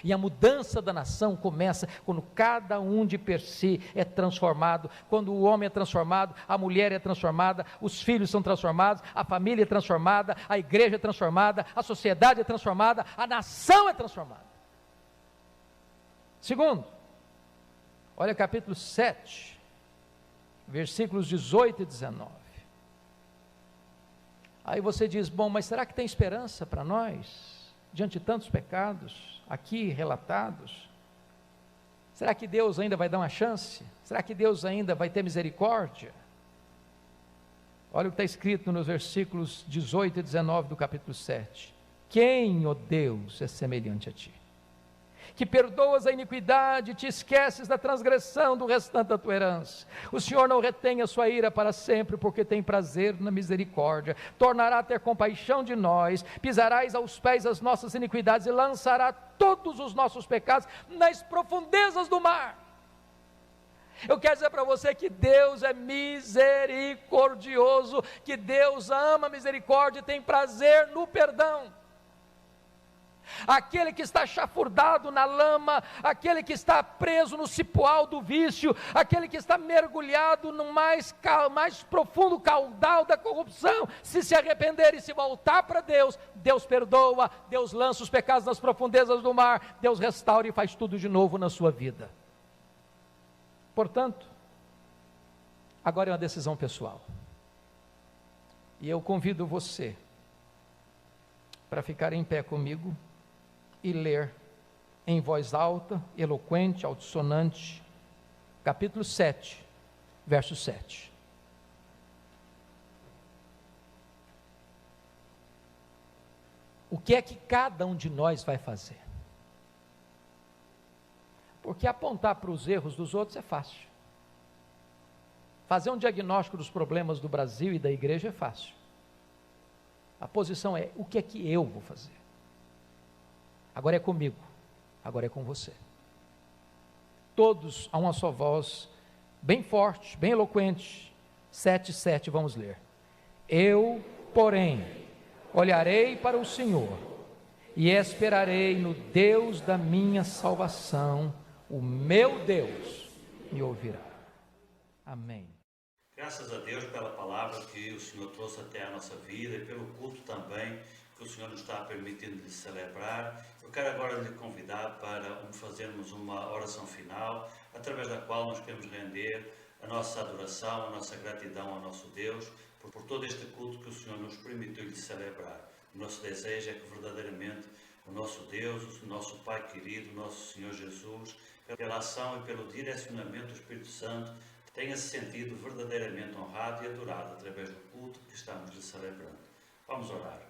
e a mudança da nação começa quando cada um de per si é transformado. Quando o homem é transformado, a mulher é transformada, os filhos são transformados, a família é transformada, a igreja é transformada, a sociedade é transformada, a nação é transformada. Segundo, olha capítulo 7, versículos 18 e 19. Aí você diz, bom, mas será que tem esperança para nós, diante de tantos pecados aqui relatados? Será que Deus ainda vai dar uma chance? Será que Deus ainda vai ter misericórdia? Olha o que está escrito nos versículos 18 e 19 do capítulo 7. Quem, ó Deus, é semelhante a ti? Que perdoas a iniquidade e te esqueces da transgressão do restante da tua herança. O Senhor não retém a sua ira para sempre, porque tem prazer na misericórdia. Tornará a ter compaixão de nós, pisarás aos pés as nossas iniquidades e lançará todos os nossos pecados nas profundezas do mar. Eu quero dizer para você que Deus é misericordioso, que Deus ama a misericórdia e tem prazer no perdão. Aquele que está chafurdado na lama, aquele que está preso no cipoal do vício, aquele que está mergulhado no mais profundo caudal da corrupção, se arrepender e se voltar para Deus, Deus perdoa, Deus lança os pecados nas profundezas do mar, Deus restaura e faz tudo de novo na sua vida. Portanto, Agora é uma decisão pessoal. E eu convido você para ficar em pé comigo e ler em voz alta, eloquente, altissonante, capítulo 7, verso 7. O que é que cada um de nós vai fazer? Porque apontar para os erros dos outros é fácil. Fazer um diagnóstico dos problemas do Brasil e da igreja é fácil. A posição é, o que é que eu vou fazer? Agora é comigo, agora é com você. Todos a uma só voz, bem forte, bem eloquente. 7:7, vamos ler. Eu, porém, olharei para o Senhor e esperarei no Deus da minha salvação. O meu Deus me ouvirá. Amém. Graças a Deus pela palavra que o Senhor trouxe até a nossa vida e pelo culto também que o Senhor nos está permitindo de celebrar. Eu quero agora lhe convidar para fazermos uma oração final, através da qual nós queremos render a nossa adoração, a nossa gratidão ao nosso Deus, por todo este culto que o Senhor nos permitiu de celebrar. O nosso desejo é que verdadeiramente o nosso Deus, o nosso Pai querido, o nosso Senhor Jesus, pela ação e pelo direcionamento do Espírito Santo, tenha-se sentido verdadeiramente honrado e adorado através do culto que estamos lhe celebrando. Vamos orar.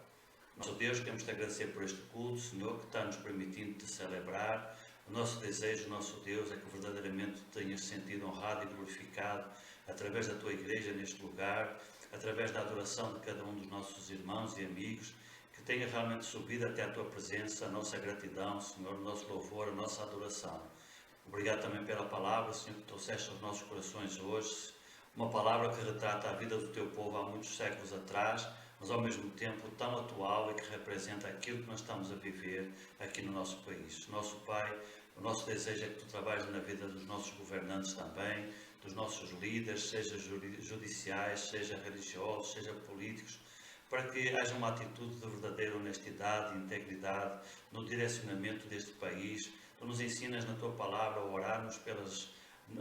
Nosso Deus, queremos te agradecer por este culto, Senhor, que está nos permitindo te celebrar. O nosso desejo, o nosso Deus, é que verdadeiramente tenhas sentido honrado e glorificado através da tua igreja neste lugar, através da adoração de cada um dos nossos irmãos e amigos, que tenha realmente subido até a tua presença, a nossa gratidão, Senhor, o nosso louvor, a nossa adoração. Obrigado também pela palavra, Senhor, que trouxeste aos nossos corações hoje, uma palavra que retrata a vida do teu povo há muitos séculos atrás, mas ao mesmo tempo tão atual e que representa aquilo que nós estamos a viver aqui no nosso país. Nosso Pai, o nosso desejo é que tu trabalhes na vida dos nossos governantes também, dos nossos líderes, seja judiciais, seja religiosos, seja políticos, para que haja uma atitude de verdadeira honestidade e integridade no direcionamento deste país. Tu nos ensinas na tua palavra a orarmos pelas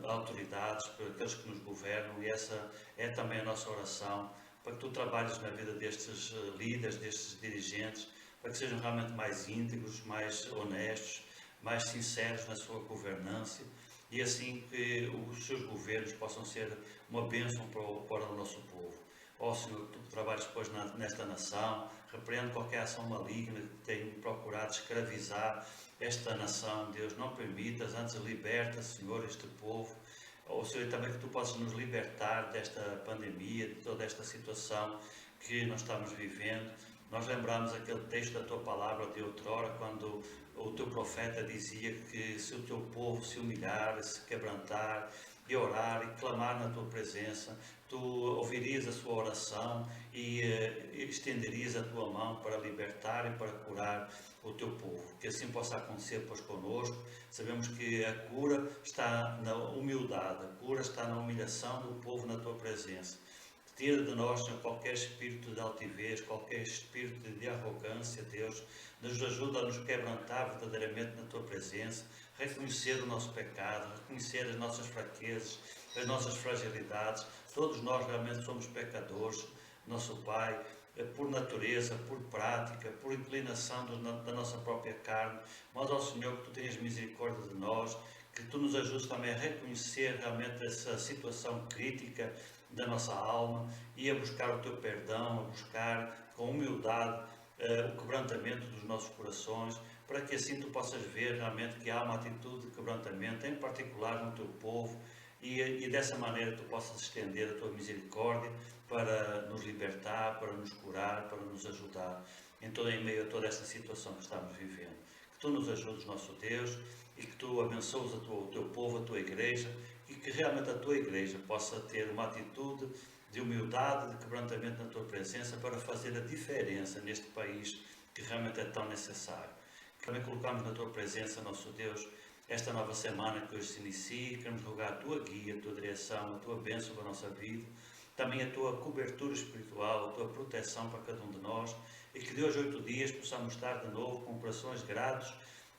autoridades, por aqueles que nos governam, e essa é também a nossa oração, para que tu trabalhes na vida destes líderes, destes dirigentes, para que sejam realmente mais íntegros, mais honestos, mais sinceros na sua governança, e assim que os seus governos possam ser uma bênção para o nosso povo. Ó Senhor, que tu trabalhes depois nesta nação, repreende qualquer ação maligna que tenha procurado escravizar esta nação, Deus, não permitas, antes liberta, Senhor, este povo. Ó Senhor, também que tu possas nos libertar desta pandemia, de toda esta situação que nós estamos vivendo. Nós lembramos aquele texto da tua palavra de outrora, quando o teu profeta dizia que se o teu povo se humilhar, se quebrantar, e orar e clamar na tua presença, tu ouvirias a sua oração e estenderias a tua mão para libertar e para curar o teu povo. Que assim possa acontecer, pois, conosco. Sabemos que a cura está na humildade, a cura está na humilhação do povo na tua presença. Tira de nós qualquer espírito de altivez, qualquer espírito de arrogância, Deus. Nos ajuda a nos quebrantar verdadeiramente na tua presença, reconhecer o nosso pecado, reconhecer as nossas fraquezas, as nossas fragilidades. Todos nós realmente somos pecadores, nosso Pai, por natureza, por prática, por inclinação da nossa própria carne. Mas, ó Senhor, que tu tenhas misericórdia de nós, que tu nos ajudes também a reconhecer realmente essa situação crítica da nossa alma e a buscar o teu perdão, a buscar com humildade o quebrantamento dos nossos corações, para que assim tu possas ver realmente que há uma atitude de quebrantamento, em particular no teu povo, e dessa maneira tu possas estender a tua misericórdia para nos libertar, para nos curar, para nos ajudar em meio a toda esta situação que estamos vivendo. Que tu nos ajudes, nosso Deus, e que tu abençoes o teu povo, a tua igreja, e que realmente a tua igreja possa ter uma atitude de humildade, de quebrantamento na tua presença, para fazer a diferença neste país que realmente é tão necessário. Também colocamos na tua presença, nosso Deus, esta nova semana que hoje se inicia. Queremos rogar a tua guia, a tua direção, a tua bênção para a nossa vida, também a tua cobertura espiritual, a tua proteção para cada um de nós, e que de hoje a 8 dias possamos estar de novo com corações gratos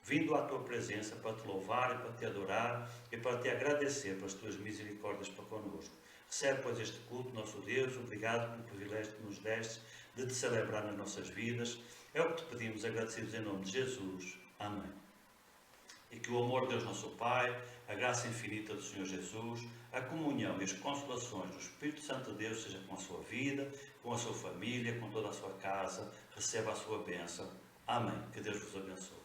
vindo à tua presença para te louvar e para te adorar e para te agradecer pelas tuas misericórdias para connosco. Recebe, pois, este culto, nosso Deus. Obrigado pelo privilégio que nos deste de te celebrar nas nossas vidas. É o que te pedimos, agradecidos em nome de Jesus. Amém. E que o amor de Deus nosso Pai, a graça infinita do Senhor Jesus, a comunhão e as consolações do Espírito Santo de Deus seja com a sua vida, com a sua família, com toda a sua casa. Receba a sua bênção. Amém. Que Deus vos abençoe.